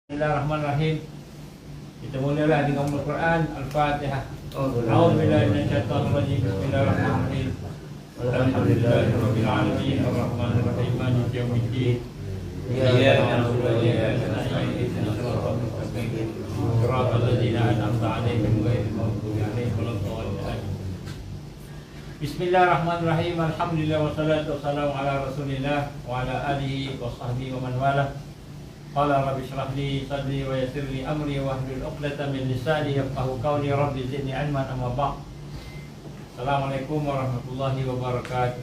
Bismillahirrahmanirrahim. Kita mulalah dengan Al-Quran Al-Fatihah. A'udzubillahi minasyaitonir rajim. Bismillahirrahmanirrahim. Alhamdulillahirabbil alamin arrahmanir rahim maliki yaumiddin. Iyyaka na'budu wa iyyaka nasta'in ihdinas siratal mustaqim siratal ladzina an'amta 'alaihim ghairil maghdubi 'alaihim waladdallin. Bismillahirrahmanirrahim. Alhamdulillah wassalatu wassalamu ala Rasulillah wa ala alihi wa sahbihi wa man walah. Qala rabbi shrah li sadri wa yassir li amri wahlul 'uqdatam min lisani yafqahu qawli. Rabbi zidni 'ilman, amma ba'd. Assalamualaikum warahmatullahi wabarakatuh.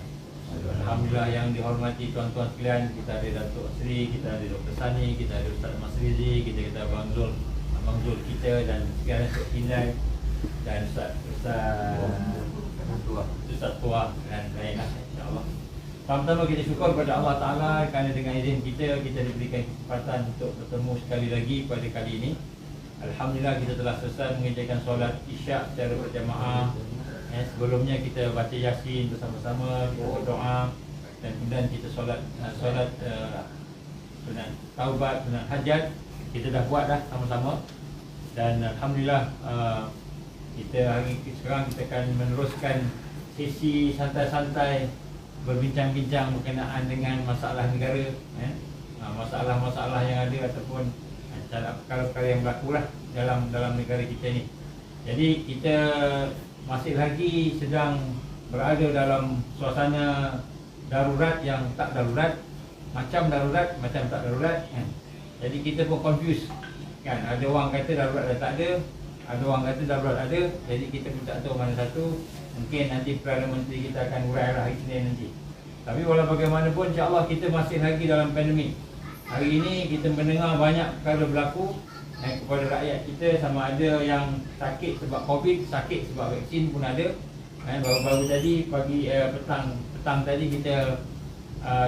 Alhamdulillah yang dihormati tuan-tuan sekalian, kita ada Datuk Sri, kita ada Dr. Sani, kita ada Ustaz Mas Rizi, kita ada Abang Zul kita dan sekian Ustaz Pinai dan Ustaz Tua dan lainlah, insya-Allah. Pertama-tama kita syukur kepada Allah Ta'ala kerana dengan izin kita diberikan kesempatan untuk bertemu sekali lagi pada kali ini. Alhamdulillah kita telah selesai mengerjakan solat Isyak secara berjamaah. Sebelumnya kita baca Yasin bersama-sama, kita berdoa dan kemudian kita solat sunat taubat, sunat hajat. Kita dah buat dah sama-sama. Dan Alhamdulillah kita sekarang kita akan meneruskan sesi santai-santai berbincang-bincang berkenaan dengan masalah negara, masalah-masalah yang ada ataupun perkara-perkara yang berlaku lah dalam negara kita ni. Jadi kita masih lagi sedang berada dalam suasana darurat yang tak darurat, macam darurat, macam tak darurat. Jadi kita pun confuse kan, ada orang kata darurat dah tak ada orang kata darurat ada. Jadi kita pun tak tahu mana satu. Mungkin nanti Perdana Menteri kita akan uraikan hari Isnin nanti. Tapi walau bagaimanapun, insya-Allah kita masih lagi dalam pandemik. Hari ini kita mendengar banyak perkara berlaku kepada rakyat kita, sama ada yang sakit sebab Covid, sakit sebab vaksin pun ada. Baru-baru tadi petang tadi kita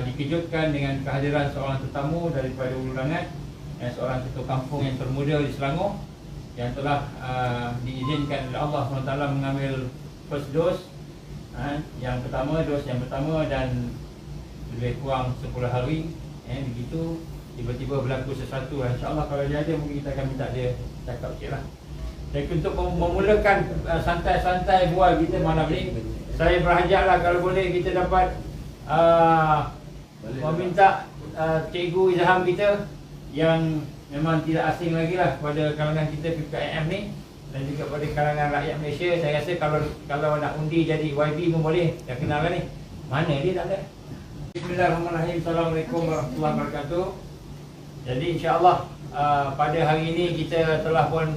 dikejutkan dengan kehadiran seorang tetamu daripada Ulu Langat, seorang ketua kampung yang termuda di Selangor yang telah diizinkan oleh Allah SWT mengambil first dose, yang pertama, dos yang pertama, dan lebih kurang 10 hari. Begitu tiba-tiba berlaku sesuatu. InsyaAllah kalau dia ada, mungkin kita akan minta dia cakap sikit lah. Jadi untuk memulakan santai-santai bual kita malam ni, saya berhajatlah kalau boleh kita dapat meminta Cikgu Izham kita yang memang tidak asing lagi lah pada kalangan kita PPIM ni dan juga pada kalangan rakyat Malaysia. Saya rasa kalau nak undi jadi YB pun boleh. Dah kenal kan ni? Mana dia tak ada? Bismillahirrahmanirrahim. Assalamualaikum warahmatullahi wabarakatuh. Jadi insya-Allah pada hari ini kita telah pun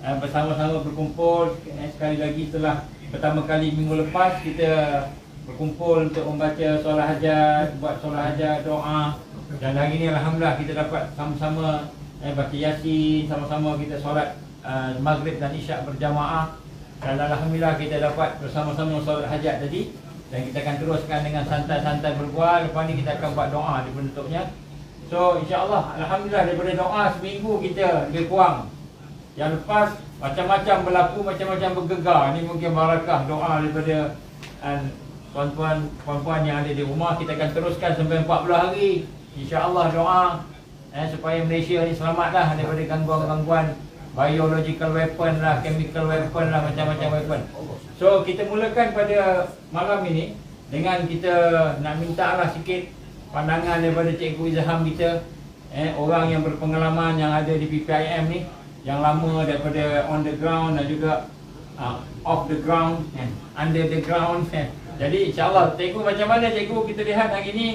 bersama-sama berkumpul sekali lagi setelah pertama kali minggu lepas kita berkumpul untuk membaca solat hajat, buat solat hajat, doa. Dan hari ini alhamdulillah kita dapat sama-sama baca Yasin, sama-sama kita solat Maghrib dan Isyak berjamaah. Dan alhamdulillah kita dapat bersama-sama solat hajat tadi. Dan kita akan teruskan dengan santai-santai berbual. Lepas ni kita akan buat doa di penutupnya. So insya-Allah alhamdulillah daripada doa seminggu kita lebih kurang. Yang lepas macam-macam berlaku, macam-macam bergegar. Ini mungkin barakah doa daripada tuan-tuan puan-puan yang ada di rumah. Kita akan teruskan sampai 40 hari. InsyaAllah doa supaya Malaysia ni selamatlah daripada gangguan-gangguan biological weapon lah, chemical weapon lah, macam-macam weapon. So kita mulakan pada malam ini dengan kita nak minta lah sikit pandangan daripada Cikgu Izham kita, orang yang berpengalaman yang ada di PPIM ni, yang lama daripada on the ground dan juga off the ground, under the ground. Jadi insyaAllah Cikgu, macam mana Cikgu kita lihat hari ini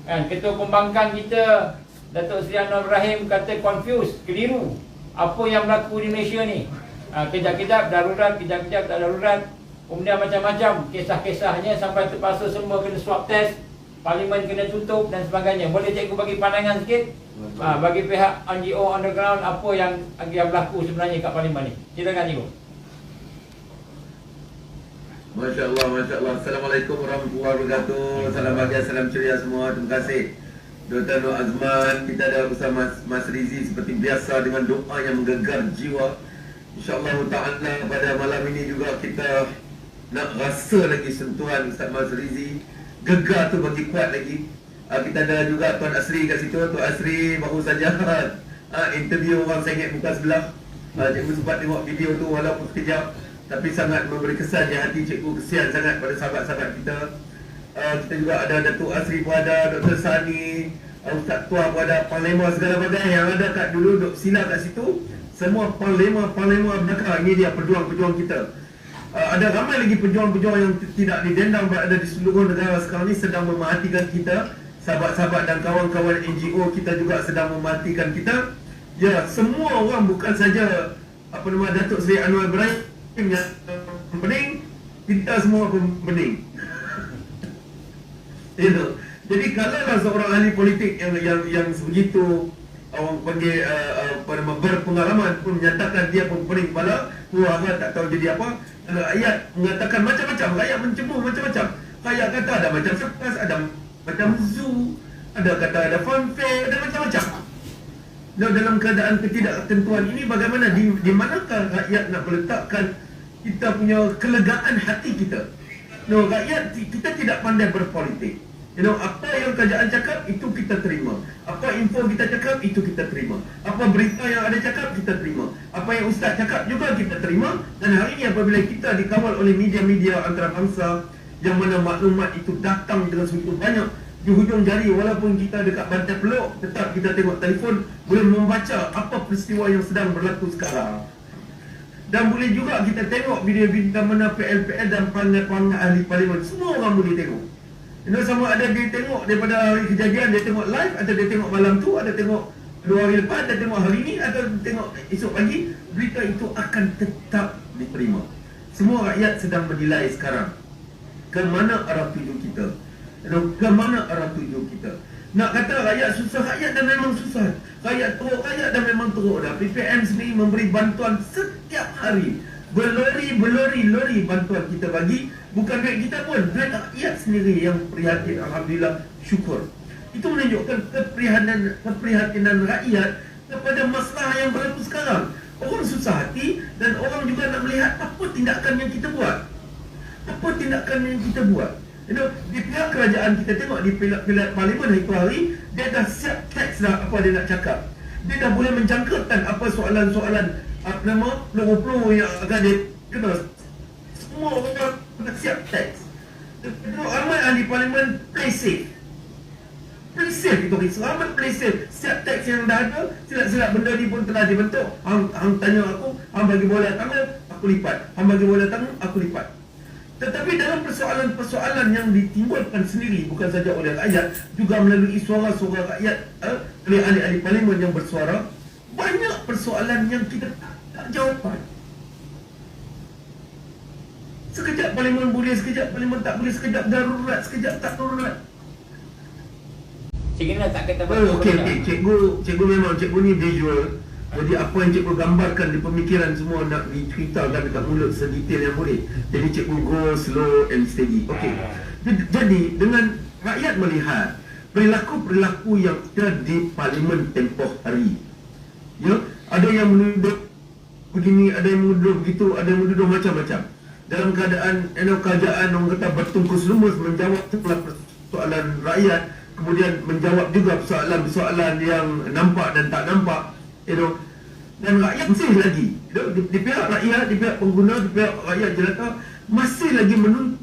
Ketua Pembangkang kita Datuk Seri Anwar Ibrahim kata confused, keliru apa yang berlaku di Malaysia ni. Kejap-kejap darurat, kejap-kejap tak darurat. Kemudian macam-macam kisah-kisahnya sampai terpaksa semua kena swab test, parlimen kena tutup dan sebagainya. Boleh Cikgu bagi pandangan sikit bagi pihak NGO underground apa yang berlaku sebenarnya kat parlimen ni? Silakan Cikgu. Masya Allah, Masya Allah. Assalamualaikum warahmatullahi wabarakatuh. Salam bahagia, salam ceria semua. Terima kasih Dr. Nur Azman. Kita ada bersama Mas Rizi seperti biasa dengan doa yang menggegar jiwa. InsyaAllah ta'ala pada malam ini juga kita nak rasa lagi sentuhan Ustaz Mas Rizi. Gegar tu bagi kuat lagi. Kita ada juga Tuan Asri kat situ. Tuan Asri baru saja interview orang sengit muka sebelah. Cikgu sempat tengok video tu walaupun sekejap, tapi sangat memberi kesan di hati cikgu. Kesian sangat pada sahabat-sahabat kita. Kita juga ada Datuk Asri pun ada, Dr. Sani, Ustaz Tuah pun ada, Panglima segala bagai yang ada kat dulu duk sila kat situ. Semua Panglima belakang. Ini dia pejuang-pejuang kita. Ada ramai lagi pejuang-pejuang yang tidak didendang berada di seluruh negara sekarang ni sedang memerhatikan kita. Sahabat-sahabat dan kawan-kawan NGO kita juga sedang memerhatikan kita. Ya, semua orang bukan saja Datuk Seri Anwar Ibrahim yang pening, kita semua pun pening. Itu. Jadi kalaulah seorang ahli politik yang sebegitu orang panggil berpengalaman pun menyatakan dia pun pening kepala, agak tak tahu jadi apa. Rakyat mengatakan macam-macam, rakyat mencemooh macam-macam. Rakyat kata ada macam sirkus, ada macam zoo, ada kata ada funfair, ada macam-macam. Dan dalam keadaan ketidaktentuan ini, bagaimana di manakah rakyat nak meletakkan kita punya kelegaan hati kita? Rakyat kita tidak pandai berpolitik. Apa yang kerajaan cakap, itu kita terima. Apa info kita cakap, itu kita terima. Apa berita yang ada cakap, kita terima. Apa yang ustaz cakap juga kita terima. Dan hari ini apabila kita dikawal oleh media-media antarabangsa, yang mana maklumat itu datang dengan sebegitu banyak di hujung jari, walaupun kita dekat bantai peluk, tetap kita tengok telefon, boleh membaca apa peristiwa yang sedang berlaku sekarang. Dan boleh juga kita tengok video-video mana PLPL dan panggil-panggil ahli parlimen. Semua orang boleh tengok. Sama ada dia tengok daripada hari kejadian, dia tengok live, atau dia tengok malam tu, ada tengok 2 hari lepas, ada tengok hari ni, atau tengok esok pagi, berita itu akan tetap diterima. Semua rakyat sedang menilai sekarang ke mana arah tuju kita. Ke mana arah tuju kita. Nak kata rakyat susah, rakyat dah memang susah. Rakyat teruk, rakyat dah memang teruk dah. PPM sendiri memberi bantuan setiap hari. Berlori bantuan kita bagi. Bukan duit kita pun, duit rakyat sendiri yang prihatin. Alhamdulillah, syukur. Itu menunjukkan keprihatinan rakyat kepada masalah yang berlaku sekarang. Orang susah hati dan orang juga nak melihat apa tindakan yang kita buat. Apa tindakan yang kita buat. Di pihak kerajaan kita tengok di pihak parlimen hari hari, dia dah siap teks dah apa dia nak cakap. Dia dah boleh menjangkakan apa soalan-soalan peluru-peluru yang akan dia kena. Semua orang dah siap teks. Ramai ahli parlimen play safe. Play safe itu risau. Ramai play safe. Siap teks yang dah ada, silap-silap benda ni pun telah dibentuk. Hang tanya aku, hang bagi bola tangan, aku lipat. Hang bagi bola tangan, aku lipat. Tetapi dalam persoalan-persoalan yang ditimbulkan sendiri, bukan saja oleh rakyat, juga melalui suara-suara rakyat, oleh ahli-ahli parlimen yang bersuara, banyak persoalan yang kita tak jawapan. Sekejap parlimen boleh, sekejap parlimen tak boleh, sekejap darurat, sekejap tak darurat. Cikgu nak tak kata Okey. Cikgu memang, cikgu ni visual. Jadi apa yang cikgu gambarkan di pemikiran semua nak diceritakan dekat mulut sedetail yang boleh. Jadi cikgu go slow and steady. Okey. Jadi dengan rakyat melihat perilaku-perilaku yang ada di parlimen tempoh hari. Ya, ada yang menuduh begini, ada yang menuduh begitu, ada yang menuduh macam-macam. Dalam keadaan kerajaan orang kata bertungkus lumus menjawab persoalan rakyat, kemudian menjawab juga persoalan-persoalan yang nampak dan tak nampak. Dan rakyat masih lagi di pihak rakyat, di pihak pengguna, di pihak rakyat jelata masih lagi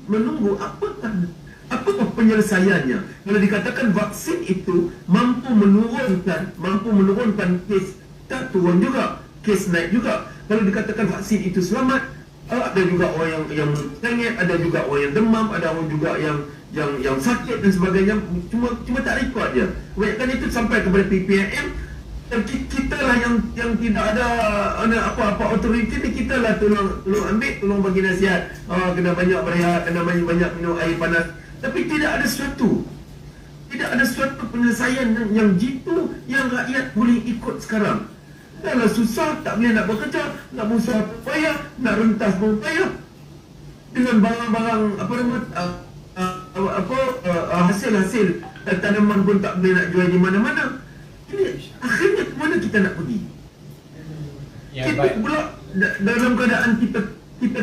menunggu apakah penyelesaiannya. Kalau dikatakan vaksin itu mampu menurunkan kes, tak turun juga, kes naik juga. Kalau dikatakan vaksin itu selamat, ada juga orang yang sengit, ada juga orang yang demam, ada orang juga yang sakit dan sebagainya. Cuma tak rekod je. Kebanyakan itu sampai kepada PPM. Kita lah yang tidak ada apa-apa autoriti ni, kita lah tolong ambil, tolong bagi nasihat. Kena banyak berehat, kena banyak minum air panas. Tapi tidak ada suatu penyelesaian yang jitu yang rakyat boleh ikut sekarang. Kalau susah, tak boleh nak bekerja, nak berusaha pun payah, nak rentas pun payah. Dengan barang-barang hasil-hasil tanaman pun tak boleh nak jual di mana-mana. Akhirnya ke mana kita nak pergi? Kita pula dalam keadaan kita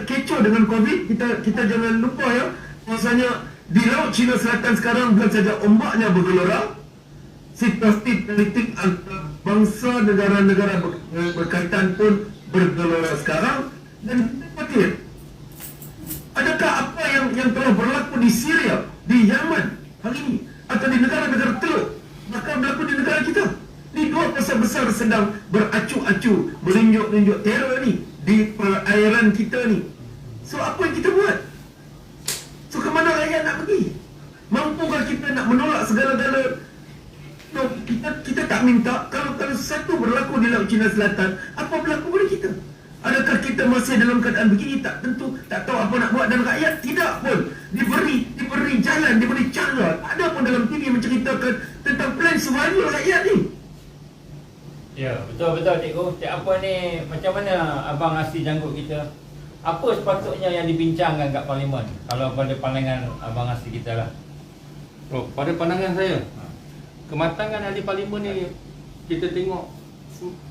kecoh dengan COVID. Kita jangan lupa ya, bahasanya di Laut Cina Selatan sekarang bukan saja ombaknya bergelora, situasi politik antara bangsa negara-negara berkaitan pun bergelora sekarang dan khawatir. Adakah apa yang telah berlaku di Syria, di Yaman hari ini atau di negara-negara teluk bakal berlaku di negara kita? Ni dua pasal besar sedang beracu-acu, menunjuk-nunjuk teror ni di perairan kita ni. So apa yang kita buat? So ke mana rakyat nak pergi? Mampukah kita nak menolak segala-gala? No, kita tak minta. Kalau sesuatu berlaku di Laut Cina Selatan, apa berlaku pada kita? Adakah kita masih dalam keadaan begini? Tak tentu, tak tahu apa nak buat. Dan rakyat tidak pun diberi jalan, diberi cara. Ada pun dalam TV menceritakan tentang plan survival rakyat ni. Ya, betul-betul cikgu. Apa ni, macam mana Abang Asri janggut kita? Apa sepatutnya yang dibincangkan kat Parlimen? Kalau pada pandangan Abang Asri kita lah. Oh, pada pandangan saya, kematangan ahli Parlimen ni kita tengok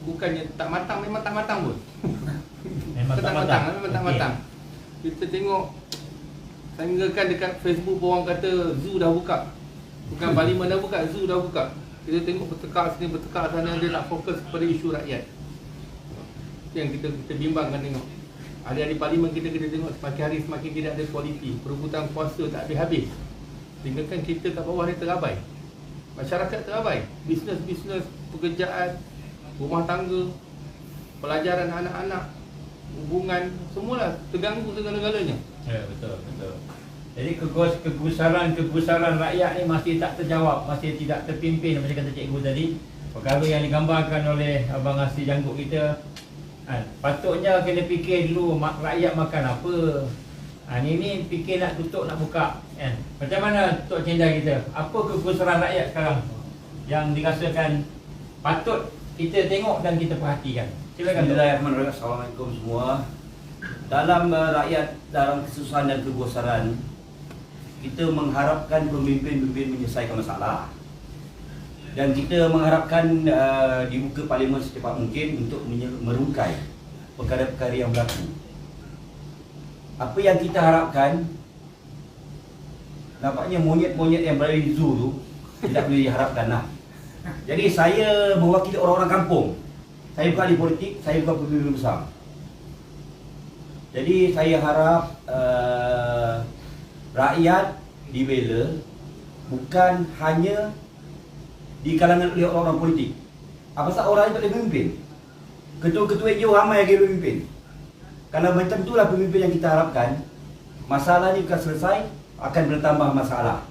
bukannya tak matang, memang tak matang pun. Memang tak matang. Memang tak matang. Kita tengok sehinggakan dekat Facebook orang kata zoo dah buka. Bukan Parlimen dah buka, zoo dah buka. Kita tengok bertekak sini, bertekak sana, dia tak fokus kepada isu rakyat. Itu yang kita bimbangkan tengok. Ahli-ahli Parlimen kita tengok semakin hari semakin tidak ada kualiti. Perebutan kuasa tak habis-habis. Sehingga kan kita kat bawah ni terabai. Masyarakat terabai. Bisnes-bisnes, pekerjaan, rumah tangga, pelajaran anak-anak, hubungan, semualah terganggu segala-galanya. Ya, betul. Jadi kegusaran rakyat ni masih tak terjawab, masih tidak terpimpin macam kata cikgu tadi. Perkara yang digambarkan oleh Abang Asri janggut kita, patutnya kena fikir dulu rakyat makan apa. Ini fikir nak tutup, nak buka kan. Macam mana Tok Cendah kita? Apa kegusaran rakyat sekarang yang dirasakan patut kita tengok dan kita perhatikan? Silakan Tok. Bismillahirrahmanirrahim. Assalamualaikum semua. Dalam rakyat dalam kesusahan dan kegusaran, kita mengharapkan pemimpin-pemimpin menyelesaikan masalah. Dan kita mengharapkan dibuka Parlimen secepat mungkin untuk merungkai perkara-perkara yang berlaku. Apa yang kita harapkan, nampaknya monyet-monyet yang berada di zoo tu tidak boleh diharapkan lah. Jadi saya mewakili orang-orang kampung. Saya bukan ahli politik, saya bukan pemimpin besar. Jadi saya harap rakyat dibela bukan hanya di kalangan oleh orang-orang politik. Apa sebab orang itu boleh memimpin? Ketua-ketua NGO ramai yang memimpin. Kalau macam itulah pemimpin yang kita harapkan, masalah ni bukan selesai, akan bertambah masalah.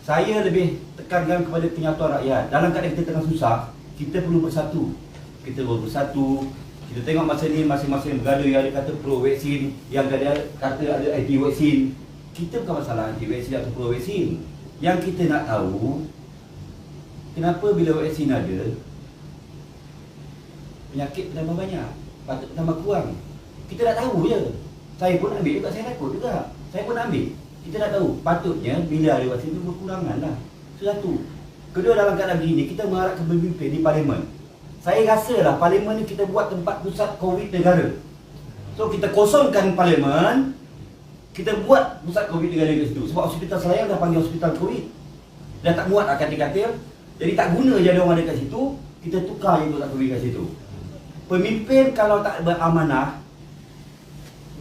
Saya lebih tekankan kepada penyatuan rakyat. Dalam keadaan kita tengah susah, kita perlu bersatu. Kita perlu bersatu. Kita tengok masa ni masing-masing bergaduh, yang ada kata pro vaksin, yang ada kata ada anti vaksin. Kita bukan masalah anti vaksin atau pro vaksin. Yang kita nak tahu, kenapa bila vaksin ada, penyakit bertambah banyak, patut bertambah kurang. Kita nak tahu je. Saya pun ambil juga, saya takut juga. Saya pun ambil. Kita nak tahu, patutnya bila ada vaksin itu berkurangan lah. Itu satu. Kedua, dalam keadaan begini, kita mengharapkan pemimpin di Parlimen. Saya rasa lah Parlimen ni kita buat tempat pusat COVID negara. So kita kosongkan Parlimen, kita buat pusat COVID negara di situ. Sebab hospital Selayang dah panggil hospital COVID. Dah tak muat akan dikatil. Jadi tak guna je ada orang ada kat situ, kita tukar je pusat COVID kat situ. Pemimpin kalau tak beramanah,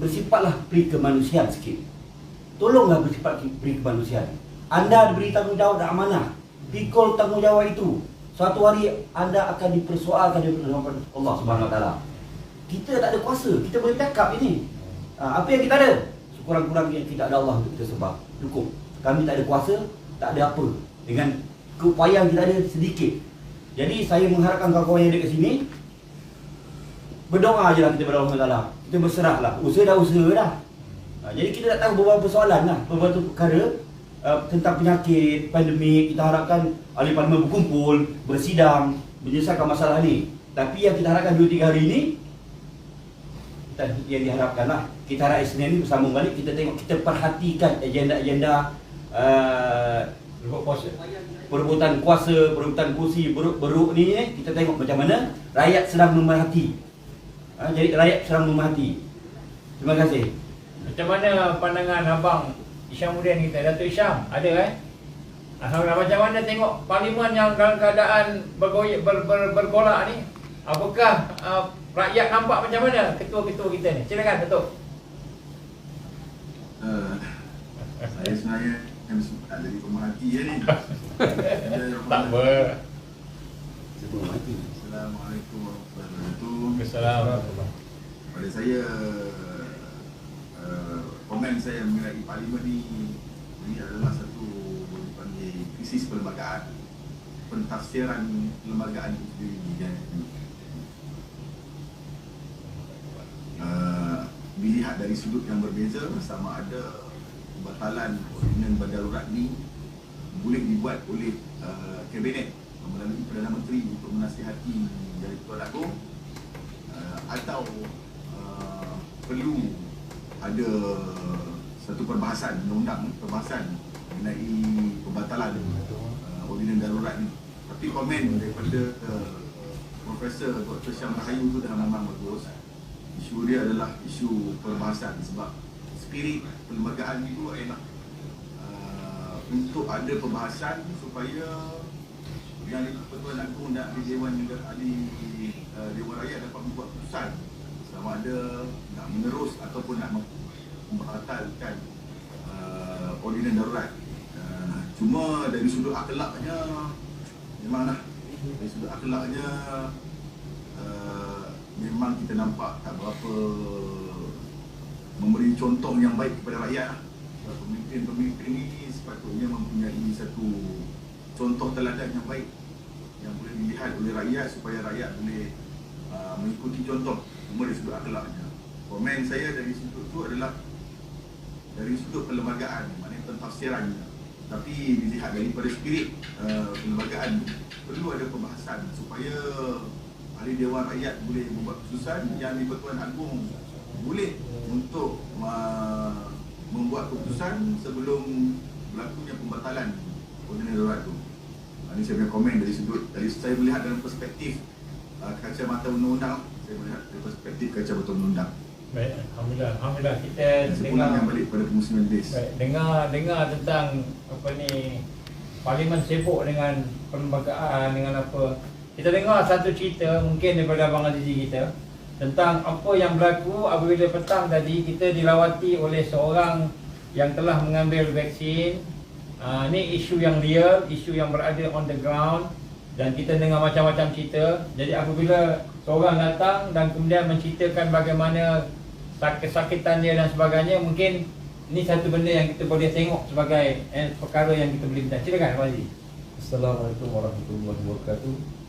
bersifatlah peri kemanusiaan sikit. Tolonglah bersifat peri kemanusiaan. Anda diberi tanggungjawab dan amanah. Pikul tanggungjawab itu. Suatu hari anda akan dipersoalkan oleh Allah Subhanahu Wa Taala. Kita tak ada kuasa, kita boleh cakap ini. Apa yang kita ada? Sekurang-kurangnya kita ada Allah untuk kita sembah. Cukup. Kami tak ada kuasa, tak ada apa. Dengan keupayaan kita ada sedikit. Jadi saya mengharapkan kawan-kawan yang ada kat sini, berdoa je lah kita kepada Allah Taala. Kita berserahlah. Usaha dah. Jadi kita tak tahu beberapa persoalan lah, beberapa perkara tentang penyakit, pandemik. Kita harapkan ahli Parlimen berkumpul, bersidang, menyelesaikan masalah ni. Tapi yang kita harapkan 2-3 hari ni, yang diharapkan lah, kita harap Isnin ni bersambung balik. Kita tengok, kita perhatikan agenda-agenda perebutan kuasa, perebutan kursi beruk ni. Kita tengok macam mana rakyat sedang memerhati. Jadi rakyat sedang memerhati. Terima kasih. Macam mana pandangan Abang Isyamuddin kita? Datuk Isyam, ada Alhamdulillah, macam mana tengok parlimen yang dalam keadaan bergolak ni? Apakah rakyat nampak macam mana ketua-ketua kita ni? Silakan Datuk. Saya sebenarnya tak jadi pemerhati je ni. Tak apa. Sebelum mati. Assalamualaikum warahmatullahi wabarakatuh. Assalamualaikum. Pada saya, komen saya mengenai parlimen ni, ini adalah satu dipanggil krisis perlembagaan, pentafsiran perlembagaan itu sendiri kan. Dilihat dari sudut yang berbeza, sama ada pembatalan ordinan berdarurat ni boleh dibuat oleh kabinet melalui Perdana Menteri untuk menasihati dari Tuan Agong, atau perlu ada satu perbahasan undang-undang, perbahasan mengenai pembatalan ordinan darurat ni. Tapi komen daripada Profesor Dr. Syam Rahayu tu dah memang bagus. Isu dia adalah isu perbahasan, sebab spirit perlembagaan itu ialah untuk ada pembahasan supaya yang Pertuan Agong dan Dewan Ahli Dewan Rakyat dapat membuat keputusan sama ada nak menerus ataupun nak membatalkan ordinan darurat. Cuma dari sudut akhlaknya, memanglah dari sudut akhlaknya memang kita nampak tak berapa memberi contoh yang baik kepada rakyat. Pemimpin-pemimpin ini sepatutnya mempunyai satu contoh teladan yang baik yang boleh dilihat oleh rakyat supaya rakyat boleh mengikuti contoh. Cuma dari sudut akhlaknya. Komen saya dari sudut itu adalah dari sudut perlembagaan, maknanya pentafsirannya. Tapi dilihat daripada spirit perlembagaan, perlu ada pembahasan supaya ahli Dewan Rakyat boleh membuat keputusan, yang di-Pertuan Agong boleh untuk membuat keputusan sebelum berlakunya pembatalan ordinan darurat itu. Ini saya punya komen dari sudut, dari saya melihat dalam perspektif kacamata undang-undang, saya melihat dari perspektif kacamata undang-undang. Baik, alhamdulillah kita Sempurna yang balik pada pengusian majlis. baik, dengar tentang apa ni, parlimen sibuk dengan perlembagaan, dengan apa. Kita dengar satu cerita mungkin daripada Abang Azizi kita tentang apa yang berlaku apabila petang tadi kita dilawati oleh seorang yang telah mengambil vaksin. Ni isu yang real, isu yang berada on the ground, dan kita dengar macam-macam cerita. Jadi apabila seorang datang dan kemudian menceritakan bagaimana kesakitan dia dan sebagainya, mungkin ini satu benda yang kita boleh tengok sebagai perkara yang kita boleh bincang. Silakan Abang Aziz. Assalamualaikum warahmatullahi wabarakatuh.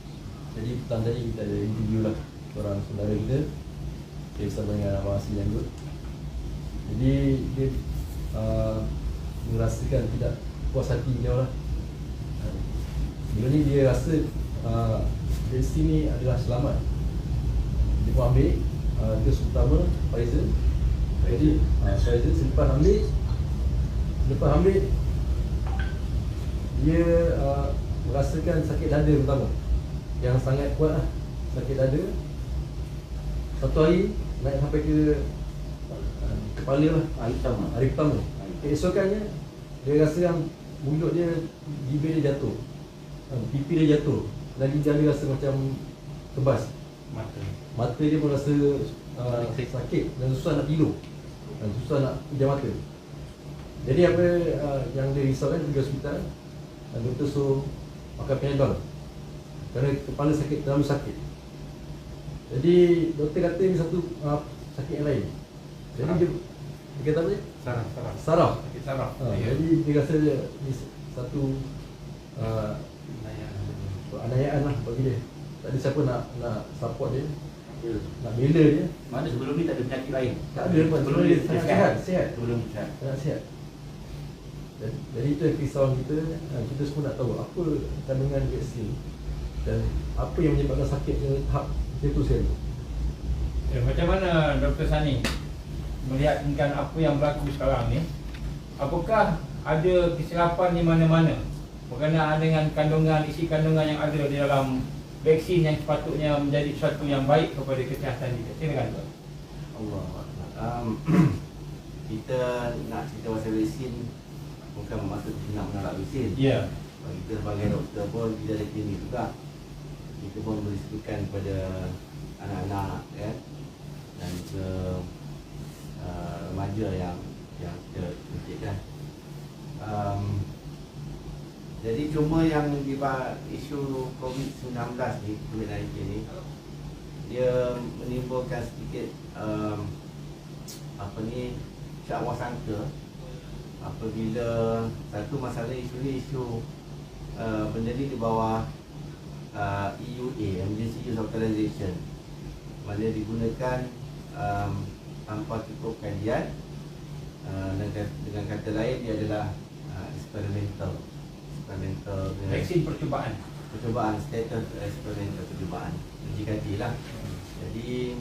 Jadi petang tadi kita ada interview lah seorang saudara kita, dia bersama dengan Abang Aziz Janggut. Jadi dia merasakan tidak puas hati dia lah. Bila ni dia rasa vaksin ni adalah selamat. Dia pun ambil dos pertama Pfizer. Jadi Pfizer selepas ambil dia merasakan sakit dada pertama yang sangat kuat lah, sakit dada. Satu hari naik sampai ke kepala lah, hari pertama. Keesokannya dia rasa yang mulut dia, bibir dia jatuh, pipi dia jatuh, dan lidah dia rasa macam kebas. Mata dia pun rasa sakit dan susah nak tidur, dan susah nak pejam mata. Jadi apa yang dia risaukan, pergi hospital dan doktor suruh makan Panadol kerana kepala sakit, terlalu sakit. Jadi doktor kata ini satu sakit yang lain. Jadi dia kata apa dia? Saraf. Sakit saraf. Jadi dia rasa ni satu penganiayaan lah bagi dia. Tak ada siapa nak support dia, nak bela dia. Mana sebelum ni tak ada penyakit lain? Tak ada pun. Sebelum dia sangat sihat. Sebelum sihat. Sangat sihat. Jadi itu yang risauan kita. Kita semua nak tahu apa kandungan vaksin dan apa yang menyebabkan sakitnya tahap itu sekali. Macam mana Dr. Sani melihat tentang apa yang berlaku sekarang ni? Apakah ada kesilapan di mana-mana berkenaan dengan isi kandungan yang ada di dalam vaksin yang sepatutnya menjadi sesuatu yang baik kepada kesihatan kita? Silakan Tuan. Allah. Kita nak cerita pasal vaksin bukan bermaksud kita nak menolak vaksin. Ya. kita sebagai doktor pun kita ada klinik juga. Kita pun beristikan kepada anak-anak kan, dan ke remaja yang kita suntikkan. Jadi cuma yang isu COVID-19 ni, COVID-19 ni, dia menimbulkan sedikit syak wasangka apabila satu masalah isu ni benda ni di bawah EUA, Emergency Use Authorization, mana digunakan tanpa cukup kajian. Dengan kata lain, dia adalah eksperimental Vaksin percubaan. Status eksperimental percubaan, uji lah. Jadi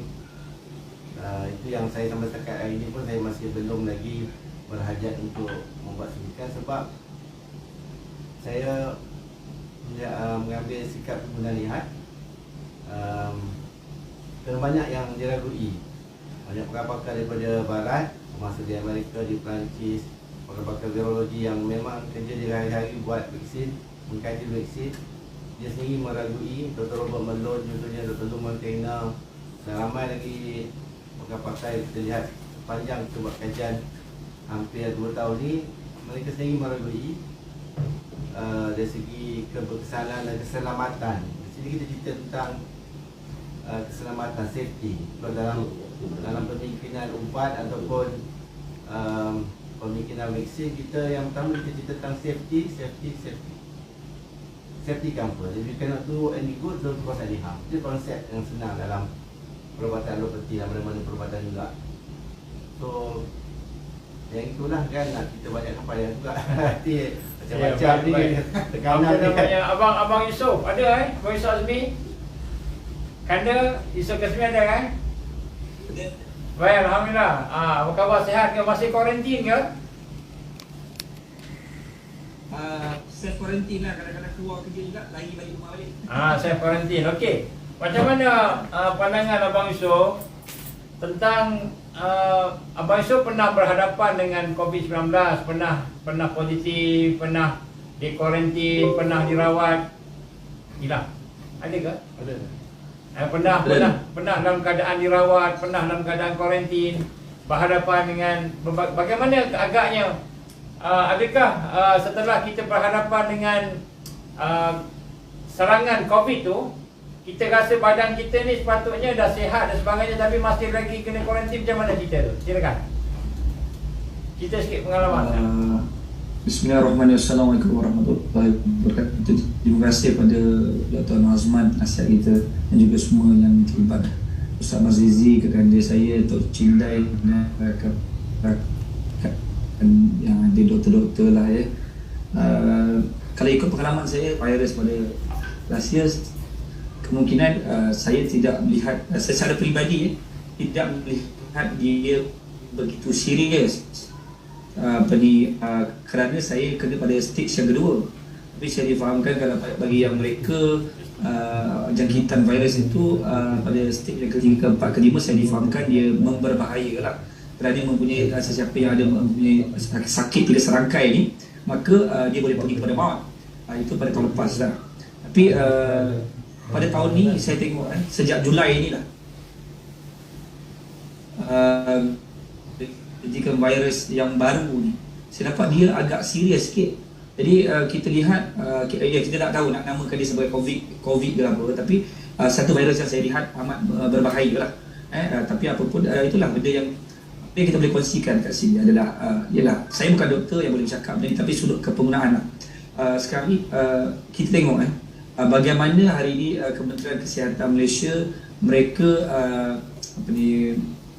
itu yang saya sampai setakat hari ini pun saya masih belum lagi berhajat untuk membuat suntikan, sebab saya mengambil sikap guna lihat terlalu banyak yang diragui. Banyak pakar-pakar daripada barat, termasuk di Amerika, di Perancis, pakar-pakar virologi yang memang kerja di hari-hari buat vaksin, mengkaji vaksin, dia sendiri meragui. Dr. Robert Malone contohnya, Dr. Lou Montana, dan ramai lagi pakar-pakar yang kita lihat sepanjang kita buat kajian hampir 2 tahun ni, mereka sendiri meragui dari segi keberkesanan dan keselamatan. Di sini kita cerita tentang keselamatan, safety. Kalau dalam pemimpinan ubat ataupun pemimpinan vaksin, kita yang pertama kita cerita tentang safety come first. If you cannot do any good, don't cause any harm. Itu konsep yang senang dalam perubatan alopati dan mana-mana perubatan juga. So yang itulah kan, kita banyak kepada juga hati macam-macam ni tekanan Apa namanya, Abang Yusof ada Abang Yusof Azmi? Kanda Yusof Kasmi ada kan? Baik, Alhamdulillah. Apa khabar, sihat ke? Masih kuarantin ke? Self quarantine lah, kadang-kadang keluar kerja juga, lari balik rumah balik. Self quarantine. Okey. Macam mana pandangan Abang Yusof tentang Abang Yusof pernah berhadapan dengan COVID-19, pernah positif, pernah di kuarantin, pernah dirawat? Gila. Ada ke? Ada. Pernah dalam keadaan dirawat, pernah dalam keadaan kuarantin, berhadapan dengan bagaimana agaknya, adakah setelah kita berhadapan dengan serangan COVID tu, kita rasa badan kita ni sepatutnya dah sihat dan sebagainya, tapi masih lagi kena kuarantin? Macam mana kita tu? Silakan cerita sikit pengalaman. Bismillahirrahmanirrahim. Assalamualaikum warahmatullahi wabarakatuh. Terima kasih pada Dr. Azman, nasihat kita, dan juga semua yang terlibat. Ustaz Mazrizi, kekanda saya, Dr. Cindai, dan yang ada doktor-doktor lah ya. Kalau ikut pengalaman saya, virus pada last year, kemungkinan saya tidak melihat secara peribadi tidak melihat dia begitu serius. Kerana saya kena pada stage yang kedua. Tapi saya difahamkan kalau bagi yang mereka jangkitan virus itu pada stage yang ketiga, keempat, kelima, saya difahamkan dia berbahaya lah. Kerana mempunyai sesiapa yang ada mempunyai sakit pada serangkai ni, maka dia boleh pergi kepada maut. Itu pada tahun lepas lah. Tapi pada tahun ni saya tengok sejak Julai ni lah, jika virus yang baru ni, saya dapat dia agak serius sikit. Jadi kita lihat, kita tak tahu nak namakan dia sebagai COVID ke apa, tapi satu virus yang saya lihat amat berbahaya lah. Tapi apapun itulah benda yang kita boleh kongsikan kat sini adalah ialah, saya bukan doktor yang boleh bercakap benda ni, tapi sudut kepenggunaan lah. Sekarang ni kita tengok bagaimana hari ini Kementerian Kesihatan Malaysia, mereka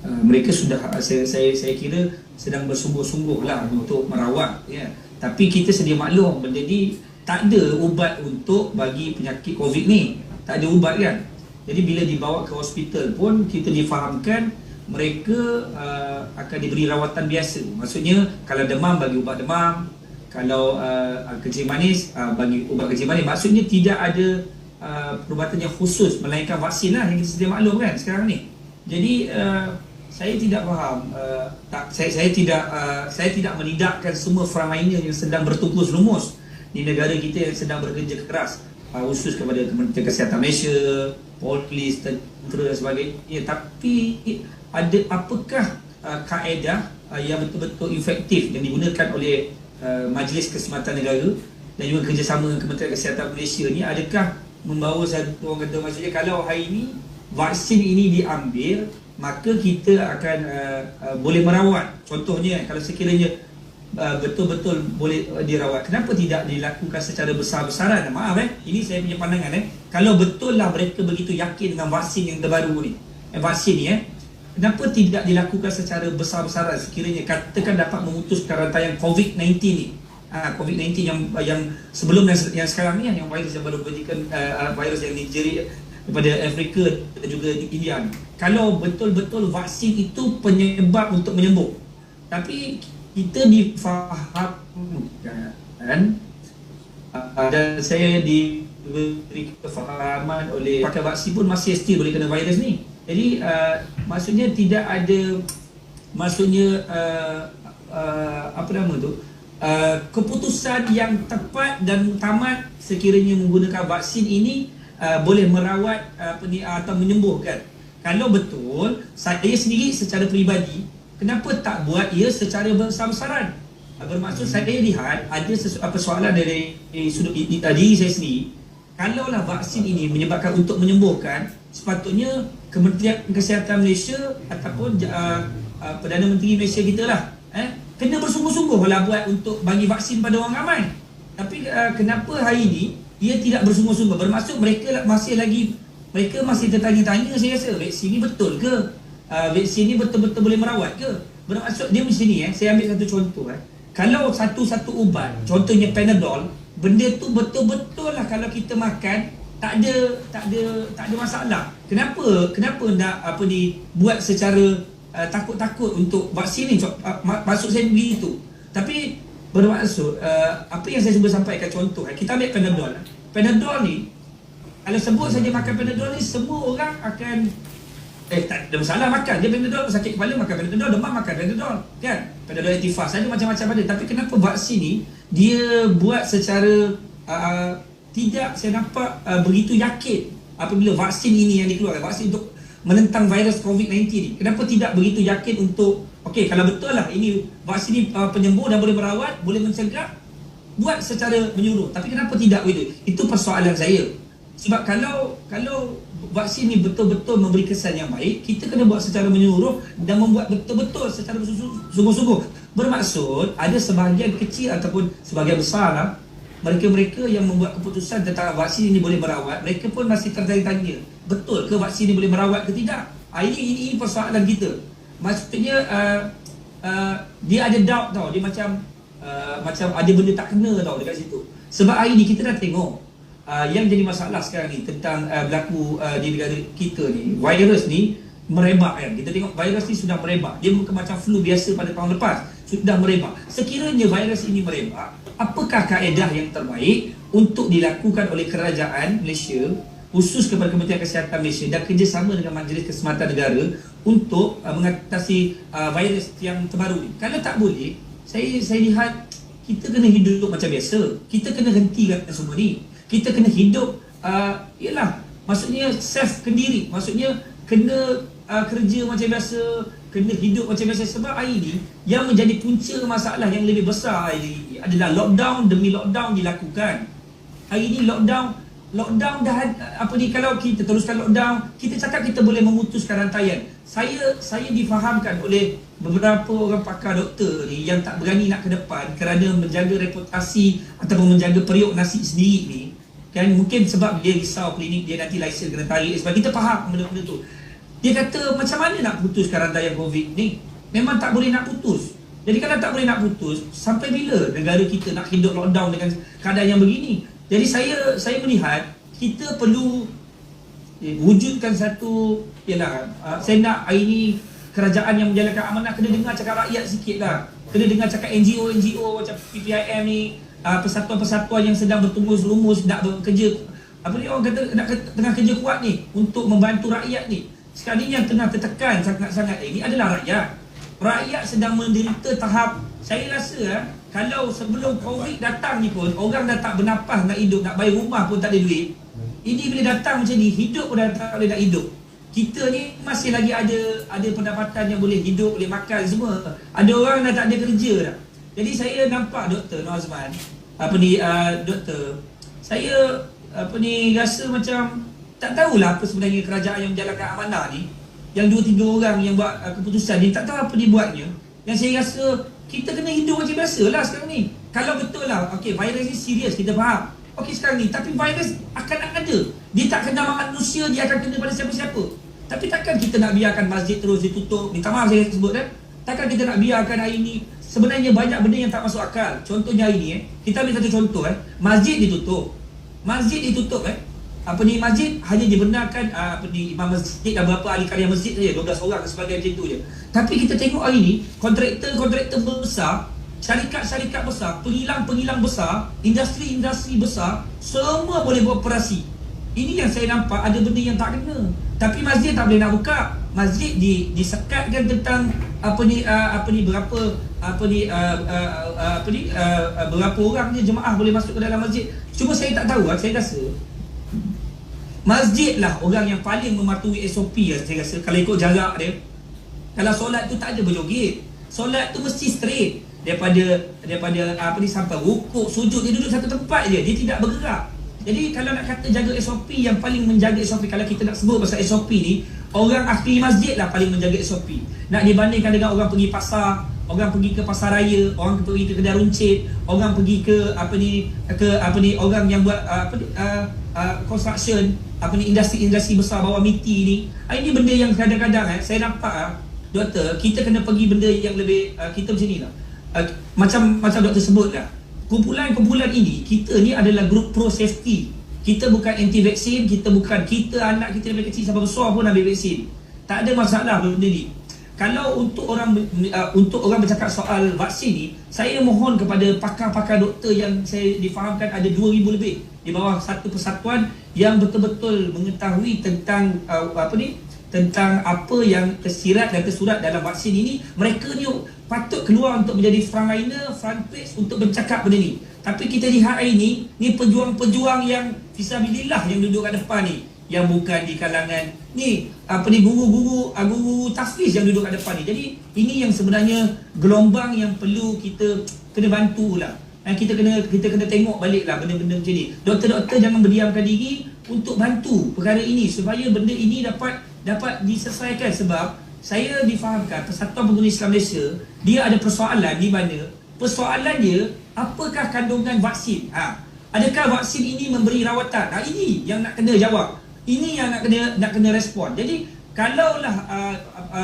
mereka sudah saya kira sedang bersungguh-sungguh lah untuk merawat ya. Tapi kita sedia maklum, benda ni tak ada ubat untuk bagi penyakit COVID ni, tak ada ubat kan. Jadi bila dibawa ke hospital pun kita difahamkan mereka akan diberi rawatan biasa. Maksudnya kalau demam bagi ubat demam, kalau kencing manis bagi ubat kencing manis. Maksudnya tidak ada perubatan yang khusus melainkan vaksin lah yang kita sedia maklum kan sekarang ni. Jadi saya tidak faham, saya tidak menidakkan semua frontliner yang sedang bertungkus lumus, di negara kita yang sedang bekerja keras, khusus kepada Kementerian Kesihatan Malaysia, polis, tentera dan sebagainya. Tapi ada apakah kaedah yang betul-betul efektif yang digunakan oleh Majlis Keselamatan Negara dan juga kerjasama dengan Kementerian Kesihatan Malaysia ni, adakah membawa satu, orang kata maksudnya kalau hari ini vaksin ini diambil, maka kita akan boleh merawat. Contohnya kalau sekiranya betul-betul boleh dirawat, kenapa tidak dilakukan secara besar-besaran? Maaf ini saya punya pandangan kalau betul lah mereka begitu yakin dengan vaksin yang terbaru ni, vaksin ni kenapa tidak dilakukan secara besar-besaran sekiranya katakan dapat memutus rantaian COVID-19 ni, COVID-19 yang sebelum yang sekarang ni, yang virus yang baru berikan, virus yang dijerit daripada Afrika dan juga India ni. Kalau betul-betul vaksin itu penyebab untuk menyembuh, tapi kita difahamkan dan saya diberi kefahaman oleh pakai vaksin pun masih still boleh kena virus ni. Jadi maksudnya tidak ada, maksudnya apa nama tu, keputusan yang tepat dan tamat sekiranya menggunakan vaksin ini boleh merawat atau menyembuhkan. Kalau betul, saya sendiri secara peribadi, kenapa tak buat ia secara besar-besaran? Bermaksud saya lihat ada persoalan dari sudut diri saya sendiri. Kalaulah vaksin ini menyebabkan untuk menyembuhkan, sepatutnya Kementerian Kesihatan Malaysia ataupun Perdana Menteri Malaysia kita lah kena bersungguh-sungguh lah buat untuk bagi vaksin pada orang ramai. Tapi kenapa hari ini ia tidak bersungguh-sungguh? Bermaksud mereka masih tertanya-tanya, saya rasa vaksin ni betul ke? Vaksin ni betul-betul boleh merawat ke? Bermaksud dia macam ni saya ambil satu contoh kalau satu-satu ubat, contohnya Panadol, benda tu betul-betul lah kalau kita makan tak ada masalah. Kenapa nak buat secara takut-takut untuk vaksin ni? Maksud saya begitu. Tapi bermaksud apa yang saya cuba sampaikan contoh, kita ambil Panadol. Panadol ni kalau sebut saja makan Panadol ni, semua orang akan tak ada masalah makan. Dia Panadol, sakit kepala makan Panadol, demam makan Panadol, kan? Panadol Antifas, ada macam-macam ada. Tapi kenapa vaksin ni dia buat secara tidak, saya nampak begitu yakin apabila vaksin ini yang dikeluarkan, vaksin untuk menentang virus COVID-19 ni, kenapa tidak begitu yakin untuk kalau betul lah ini vaksin ni penyembuh dan boleh merawat, boleh mencegah, buat secara menyeluruh. Tapi kenapa tidak begitu? Itu persoalan saya. Sebab kalau vaksin ni betul-betul memberi kesan yang baik, kita kena buat secara menyeluruh dan membuat betul-betul secara sungguh-sungguh. Bermaksud ada sebahagian kecil ataupun sebahagian besar lah mereka-mereka yang membuat keputusan tentang vaksin ini boleh merawat, mereka pun masih tertanya-tanya, betul ke vaksin ini boleh merawat ke tidak? Ini persoalan kita. Maksudnya dia ada doubt tau, dia macam ada benda tak kena tau dekat situ. Sebab hari ni kita dah tengok yang jadi masalah sekarang ni tentang berlaku di negara kita ni, virus ni merebak kan. Kita tengok virus ni sudah merebak. Dia bukan macam flu biasa pada tahun lepas, sudah merebak. Sekiranya virus ini merebak, apakah kaedah yang terbaik untuk dilakukan oleh kerajaan Malaysia, khusus kepada Kementerian Kesihatan Malaysia dan kerjasama dengan Majlis Keselamatan Negara untuk mengatasi virus yang terbaru ni? Kalau tak boleh, saya lihat kita kena hidup macam biasa. Kita kena hentikan semua ni. Kita kena hidup maksudnya self kendiri, maksudnya kena kerja macam biasa, kena hidup macam biasa. Sebab hari ni yang menjadi punca masalah yang lebih besar ini adalah lockdown demi lockdown dilakukan. Hari ni lockdown dah kalau kita teruskan lockdown, kita cakap kita boleh memutuskan rantaian. Saya difahamkan oleh beberapa orang pakar doktor ni yang tak berani nak ke depan kerana menjaga reputasi ataupun menjaga periuk nasi sendiri ni. Kan mungkin sebab dia risau klinik dia nanti lesen kena tarik, sebab kita faham benda-benda tu. Dia kata macam mana nak putuskan rantaian COVID ni? Memang tak boleh nak putus. Jadi kalau tak boleh nak putus, sampai bila negara kita nak hidup lockdown dengan keadaan yang begini? Jadi saya melihat kita perlu wujudkan satu, saya nak hari ni kerajaan yang menjalankan amanah kena dengar cakap rakyat sikit lah. Kena dengar cakap NGO macam PPIM ni, persatuan-persatuan yang sedang bertumus-lumus nak bekerja, orang kata nak tengah kerja kuat ni untuk membantu rakyat ni. Sekarang ni yang tengah tertekan sangat-sangat ini adalah rakyat. Rakyat sedang menderita tahap, saya rasa Kalau sebelum Covid datang ni pun orang dah tak bernafas nak hidup, nak bayar rumah pun tak ada duit. Ini bila datang macam ni, hidup pun dah tak boleh nak hidup. Kita ni masih lagi ada pendapatan yang boleh hidup, boleh makan semua. Ada orang dah tak ada kerja dah. Jadi saya nampak Dr. Nur Azman, doktor, saya rasa macam tak tahulah apa sebenarnya kerajaan yang menjalankan amanah ni, yang 2-3 orang yang buat keputusan ni, tak tahu apa dia buatnya. Yang saya rasa kita kena hidup macam biasa lah sekarang ni. Kalau betul lah, okey, virus ni serius, kita faham. Okey sekarang ni, tapi virus akan ada. Dia tak kena manusia, dia akan kena pada siapa-siapa. Tapi takkan kita nak biarkan masjid terus ditutup. Minta maaf saya sebut kan. Takkan kita nak biarkan hari ni. Sebenarnya banyak benda yang tak masuk akal. Contohnya hari ni kita ambil satu contoh masjid ditutup. Masjid ditutup masjid hanya dibenarkan imam masjid dan berapa ahli karya masjid saja, 12 orang sebagai macam tu je. Tapi kita tengok hari ni kontraktor besar, syarikat besar, pengilang besar, industri besar, semua boleh beroperasi. Ini yang saya nampak ada benda yang tak kena. Tapi masjid tak boleh nak buka. Masjid disekatkan tentang berapa orang je jemaah boleh masuk ke dalam masjid. Cuma saya tak tahu, saya rasa masjid lah orang yang paling mematuhi SOP saya rasa. Kalau ikut jarak dia, kalau solat tu tak ada berjoget. Solat tu mesti straight daripada sampai rukuk, sujud, dia duduk satu tempat je, dia tidak bergerak. Jadi kalau nak kata jaga SOP, yang paling menjaga SOP, kalau kita nak sebut pasal SOP ni, orang ahli masjid lah paling menjaga SOP. Nak dibandingkan dengan orang pergi pasar, orang pergi ke pasar raya, orang pergi ke kedai runcit, orang pergi ke orang yang buat construction, industri besar bawah MITI ni. Ini benda yang kadang-kadang saya nampak doktor, kita kena pergi benda yang lebih kita macam ni lah. Macam doktor sebut lah, kumpulan ini, kita ni adalah grup pro safety. Kita bukan anti vaksin, kita anak kita dari kecil sampai besar pun ambil vaksin. Tak ada masalah benda ni. Kalau untuk orang bercakap soal vaksin ni, saya mohon kepada pakar-pakar doktor yang saya difahamkan ada 2,000 lebih di bawah satu persatuan yang betul-betul mengetahui tentang tentang apa yang tersirat dan tersurat dalam vaksin ini. Mereka ni patut keluar untuk menjadi frontliner, front page untuk bercakap benda ni. Tapi kita lihat hari ni pejuang-pejuang yang fisabilillah yang duduk kat depan ni, yang bukan di kalangan guru tahfiz yang duduk kat depan ni. Jadi ini yang sebenarnya gelombang yang perlu kita kena bantulah. Dan kita kena tengok baliklah benda-benda macam ni. Doktor-doktor jangan berdiamkan diri untuk bantu perkara ini supaya benda ini dapat diselesaikan. Sebab saya difahamkan Persatuan Pengguna Islam Malaysia, dia ada persoalan di mana persoalan dia, apakah kandungan vaksin? Adakah vaksin ini memberi rawatan? Ini yang nak kena jawab. Ini yang nak kena respon. Jadi kalaulah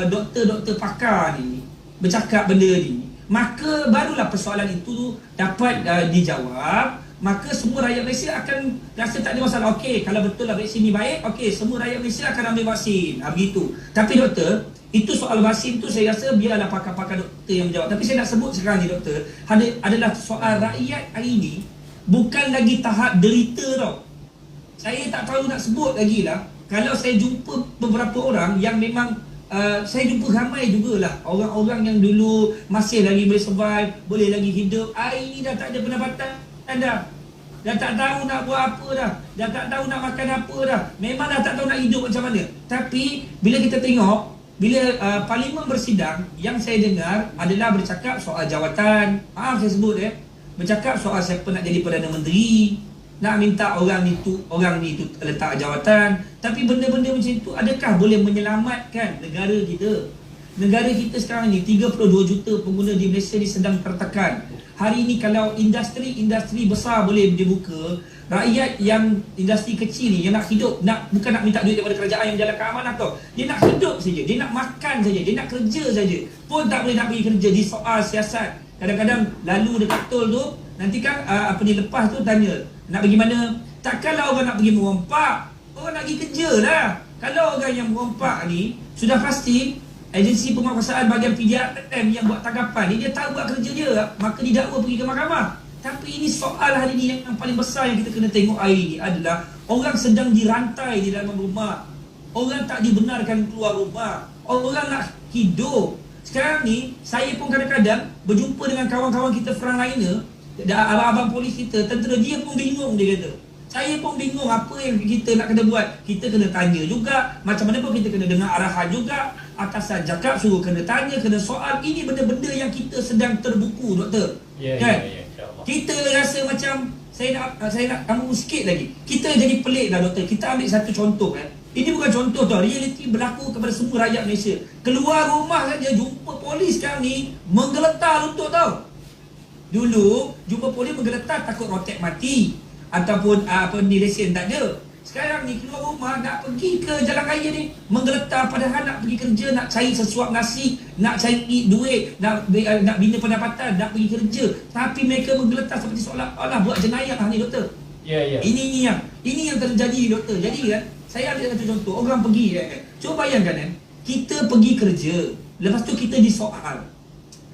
doktor-doktor pakar ni bercakap benda ni, maka barulah persoalan itu dapat dijawab. Maka semua rakyat Malaysia akan rasa tak ada masalah. Okey, kalau betul lah vaksin ni baik, okey, semua rakyat Malaysia akan ambil vaksin. Begitu. Tapi doktor, itu soal vaksin tu saya rasa biarlah pakar-pakar doktor yang menjawab. Tapi saya nak sebut sekarang ni doktor, adalah soal rakyat hari ni bukan lagi tahap derita tau. Saya tak tahu nak sebut lagi lah. Kalau saya jumpa beberapa orang yang memang saya jumpa ramai jugalah orang-orang yang dulu masih lagi boleh survive, boleh lagi hidup, hari ni dah tak ada pendapatan dah tak tahu nak buat apa dah tak tahu nak makan apa dah, memang dah tak tahu nak hidup macam mana. Tapi bila kita tengok, bila parlimen bersidang, yang saya dengar adalah bercakap soal jawatan. Saya sebut bercakap soal siapa nak jadi Perdana Menteri, nak minta orang ni tu letak jawatan. Tapi benda-benda macam itu adakah boleh menyelamatkan negara kita? Negara kita sekarang ni 32 juta pengguna di Malaysia ni sedang tertekan. Hari ni kalau industri besar boleh dibuka, rakyat yang industri kecil ni yang nak hidup, bukan nak minta duit daripada kerajaan yang menjalankan amanah tau. Dia nak hidup saja, dia nak makan saja, dia nak kerja saja. Pun tak boleh nak pergi kerja. Di soal siasat, kadang-kadang lalu dekat tol tu, nanti kan lepas tu tanya nak pergi mana. Takkanlah orang nak pergi merompak, orang nak pergi kerja lah. Kalau orang yang merompak ni, sudah pasti agensi penguasaan bahagian PDRM yang buat tanggapan ni, dia tahu buat kerja dia, maka didakwa pergi ke mahkamah. Tapi ini soal hari ni yang paling besar yang kita kena tengok hari ni adalah orang sedang dirantai di dalam rumah, orang tak dibenarkan keluar rumah, orang nak hidup. Sekarang ni saya pun kadang-kadang berjumpa dengan kawan-kawan kita frontliner, abang-abang polis kita, tentera, dia pun bingung, dia kata. Saya pun bingung apa yang kita nak kena buat. Kita kena tanya juga, macam mana pun kita kena dengar arahan juga. Atasan cakap suruh kena tanya, kena soal. Ini benda-benda yang kita sedang terbuku, doktor. Kan? InsyaAllah. Kita rasa macam saya nak kamu sikit lagi. Kita jadi pelik dah, doktor. Kita ambil satu contoh kan. Ini bukan contoh tau, realiti berlaku kepada semua rakyat Malaysia. Keluar rumah saja jumpa polis sekarang ni menggeletar lutut tau. Dulu jumpa polis menggeletar takut rotek mati ataupun lesen tak ada. Sekarang ni keluar rumah nak pergi ke jalan raya ni menggeletar, padahal nak pergi kerja, nak cari sesuap nasi, nak cari duit, nak bina pendapatan, nak pergi kerja, tapi mereka menggeletar seperti seolah-olah buat jenayah ni, doktor. Ini yang terjadi, doktor. Jadi kan, saya ambil satu contoh, orang pergi kan. Cuba bayangkan kan, kita pergi kerja, lepas tu kita disoal.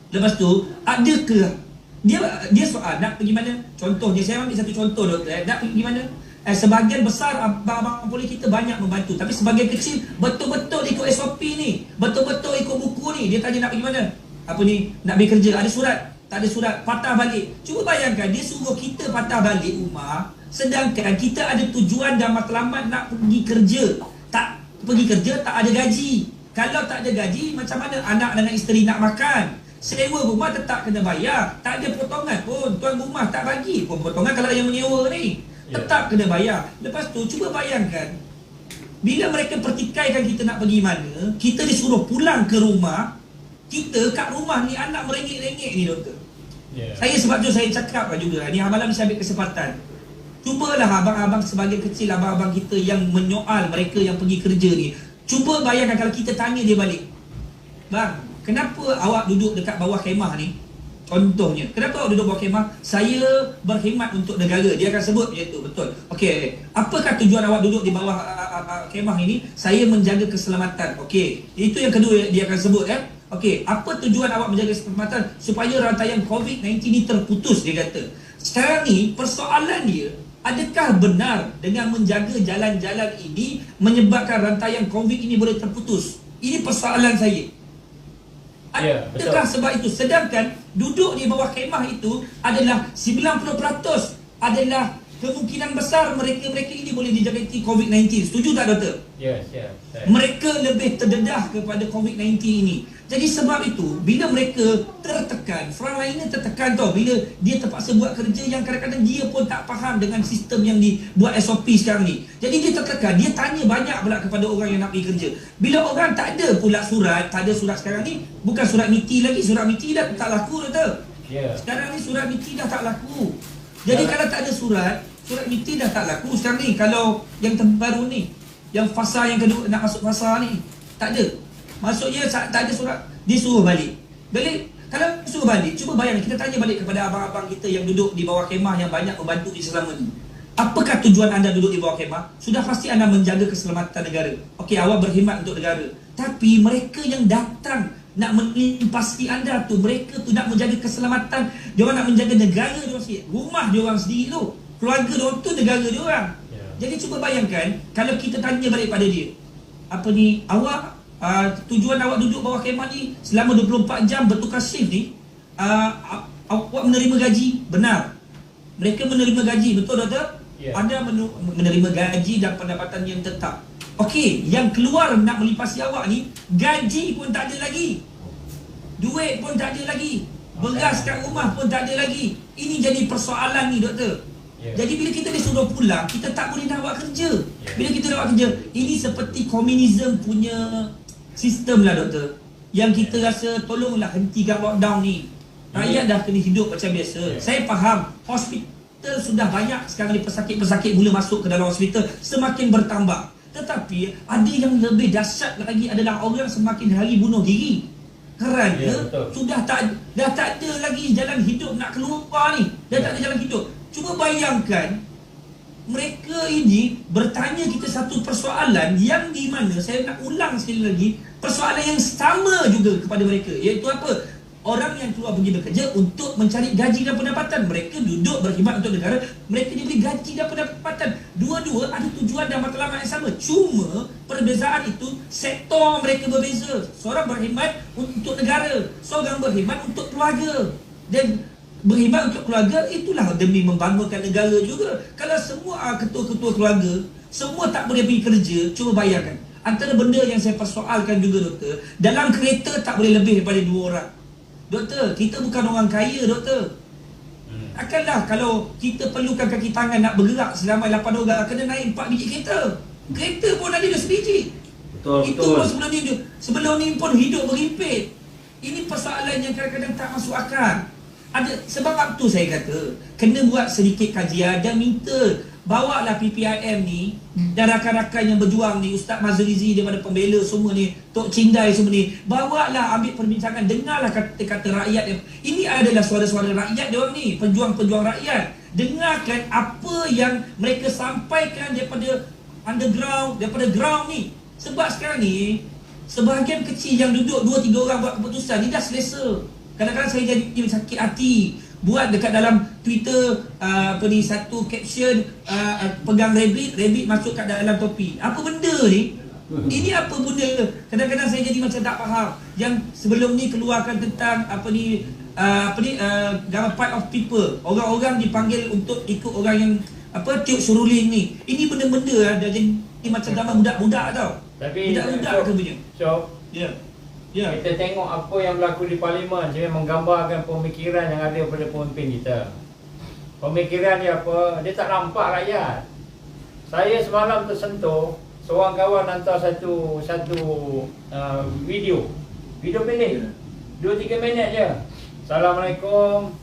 Lepas tu, adakah dia soal nak pergi mana? Contohnya, saya ambil satu contoh, doktor. Nak pergi mana? Sebahagian besar abang-abang polis kita banyak membantu, tapi sebahagian kecil betul-betul ikut SOP ni, betul-betul ikut buku ni. Dia tanya nak pergi mana? Apa ni? Nak pergi kerja, ada surat? Tak ada surat, patah balik. Cuba bayangkan, dia suruh kita patah balik rumah, sedangkan kita ada tujuan dan matlamat nak pergi kerja. Tak pergi kerja, tak ada gaji. Kalau tak ada gaji, macam mana anak dengan isteri nak makan? Sewa rumah tetap kena bayar, tak ada potongan pun. Tuan rumah tak bagi pun potongan kalau yang menyewa ni, tetap kena bayar. Lepas tu cuba bayangkan, bila mereka pertikaikan kita nak pergi mana, kita disuruh pulang ke rumah. Kita kat rumah ni anak merengek-rengek ni, doktor. Saya sebab tu saya cakap lah juga ni, malam ni saya ambil kesempatan. Cubalah abang-abang sebagai kecil, abang-abang kita yang menyoal mereka yang pergi kerja ni, cuba bayangkan kalau kita tanya dia balik, bang, kenapa awak duduk dekat bawah khemah ni? Contohnya, kenapa awak duduk bawah khemah? Saya berkhidmat untuk negara. Dia akan sebut macam tu, betul. Okey, apakah tujuan awak duduk di bawah khemah ini? Saya menjaga keselamatan. Okey, itu yang kedua dia akan sebut kan. Okey, apa tujuan awak menjaga keselamatan? Supaya rantaian COVID-19 ni terputus, dia kata. Sekarang ni persoalan dia, adakah benar dengan menjaga jalan-jalan ini menyebabkan rantaian COVID ini boleh terputus? Ini persoalan saya. Adakah sebab itu? Sedangkan duduk di bawah khemah itu adalah 90% adalah kemungkinan besar mereka ini boleh dijangkiti COVID-19. Setuju tak, doktor? Yes. Mereka lebih terdedah kepada COVID-19 ini. Jadi sebab itu, bila mereka tertekan, frontliner tertekan tau, bila dia terpaksa buat kerja yang kadang-kadang dia pun tak faham dengan sistem yang dibuat SOP sekarang ni. Jadi dia tertekan, dia tanya banyak pula kepada orang yang nak pergi kerja. Bila orang tak ada pula surat, tak ada surat sekarang ni, bukan surat MITI lagi, surat MITI dah tak laku, doktor. Sekarang ni surat MITI dah tak laku. Jadi kalau tak ada surat MITI dah tak laku sekarang ni. Kalau yang terbaru ni, yang fasa yang kedua, nak masuk fasa ni, tak ada. Maksudnya tak ada surat, dia suruh balik. Kalau suruh balik, cuba bayangkan, kita tanya balik kepada abang-abang kita yang duduk di bawah khemah yang banyak membantu di selama ni. Apakah tujuan anda duduk di bawah khemah? Sudah pasti anda menjaga keselamatan negara. Okey, awak berkhidmat untuk negara. Tapi mereka yang datang nak mengimpasti anda tu, mereka tu nak menjaga keselamatan, dia orang nak menjaga negara dia orang sendiri, rumah dia orang sendiri tu, keluarga dia orang tu negara dia orang. Jadi cuba bayangkan kalau kita tanya balik pada dia, apa ni, awak tujuan awak duduk bawah khemah ni selama 24 jam bertukar shift ni, awak menerima gaji? Benar, mereka menerima gaji, betul, doktor? Anda menerima gaji dan pendapatan yang tetap. Okey, yang keluar nak melipasi awak ni, gaji pun tak ada lagi, duit pun tak ada lagi, beras kat rumah pun tak ada lagi. Ini jadi persoalan ni, doktor. Jadi bila kita disuruh pulang, kita tak boleh nak buat kerja. Bila kita nak buat kerja, ini seperti komunisme punya sistem lah, doktor. Yang kita rasa tolonglah hentikan lockdown ni. Rakyat dah kena hidup macam biasa. Saya faham, hospital sudah banyak sekarang ni, pesakit-pesakit mula masuk ke dalam hospital, semakin bertambah. Tetapi ada yang lebih dahsyat lagi adalah orang semakin hari bunuh diri. Kerana sudah tak ada lagi jalan hidup nak keluar ni. Dah tak ada jalan hidup. Cuba bayangkan, mereka ini bertanya kita satu persoalan yang di mana, saya nak ulang sekali lagi, persoalan yang sama juga kepada mereka, iaitu apa? Orang yang keluar pergi bekerja untuk mencari gaji dan pendapatan. Mereka duduk berkhidmat untuk negara, mereka diberi gaji dan pendapatan. Dua-dua ada tujuan dan matlamat yang sama. Cuma perbezaan itu sektor mereka berbeza. Seorang berkhidmat untuk negara, seorang berkhidmat untuk keluarga. Dan berkhidmat untuk keluarga itulah demi membangunkan negara juga. Kalau semua ketua-ketua keluarga semua tak boleh pergi kerja, cuba bayangkan. Antara benda yang saya persoalkan juga, doktor, dalam kereta tak boleh lebih daripada 2 orang. Doktor, kita bukan orang kaya, doktor. Takkanlah kalau kita perlukan kaki tangan nak bergerak selama 8 orang, kena naik 4 biji kereta. Kereta pun ada 10 biji. Betul. Itu pun sebelum ni pun hidup berhimpit. Ini persoalan yang kadang-kadang tak masuk akal. Sebab tu saya kata kena buat sedikit kajian dan minta bawalah PPIM ni dan rakan-rakan yang berjuang ni, Ustaz Mazrizi daripada Pembela semua ni, Tok Cindai semua ni, bawalah ambil perbincangan, dengarlah kata-kata rakyat. Ini adalah suara-suara rakyat dia orang ni, pejuang-pejuang rakyat. Dengarkan apa yang mereka sampaikan daripada underground, daripada ground ni. Sebab sekarang ni sebahagian kecil yang duduk 2-3 orang buat keputusan ni dah selesa. Kadang-kadang saya jadi sakit hati buat dekat dalam Twitter satu caption pegang rabbit masuk kat dalam topi. Apa benda ni? Ini apa benda? Kadang-kadang saya jadi macam tak faham. Yang sebelum ni keluarkan tentang gambar part of people. Orang-orang dipanggil untuk ikut orang yang tiup suruling ni. Ini benda-benda dah jadi macam gambar budak-budak tau. Tapi budak-budak ke punya. So, kita tengok apa yang berlaku di Parlimen. Saya menggambarkan pemikiran yang ada pada pemimpin kita. Pemikiran dia apa? Dia tak nampak rakyat. Saya semalam tersentuh, seorang kawan hantar satu video pendek, 2-3 minit je. Assalamualaikum,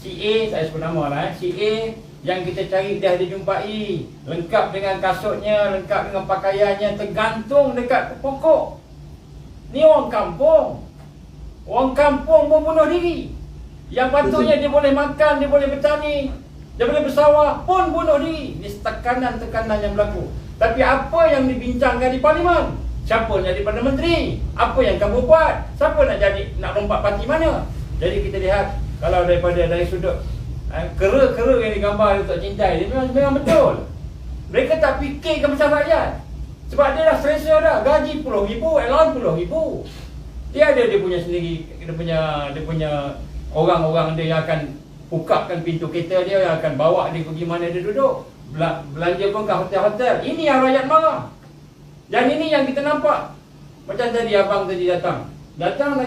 si A, saya sebut nama lah, si A yang kita cari dah dijumpai, lengkap dengan kasutnya, lengkap dengan pakaiannya, tergantung dekat pokok. Ni orang kampung. Orang kampung pun bunuh diri. Yang patutnya dia boleh makan, dia boleh bertani, dia boleh bersawah, pun bunuh diri. Ni tekanan-tekanan yang berlaku. Tapi apa yang dibincangkan di Parlimen? Siapa nak jadi Perdana Menteri? Apa yang kamu buat? Siapa nak lompat parti mana? Jadi kita lihat, kalau dari sudut kera-kera yang digambar Tok Cindai, dia memang betul. Mereka tak fikirkan macam rakyat. Sebab dia dah selesa dah, gaji RM10,000, allowance RM10,000. Dia ada dia punya sendiri, dia punya orang-orang dia yang akan bukakan pintu kereta dia, yang akan bawa dia pergi mana dia duduk. Belanja pun ke hotel-hotel. Ini yang rakyat marah. Dan ini yang kita nampak. Macam tadi abang tadi datang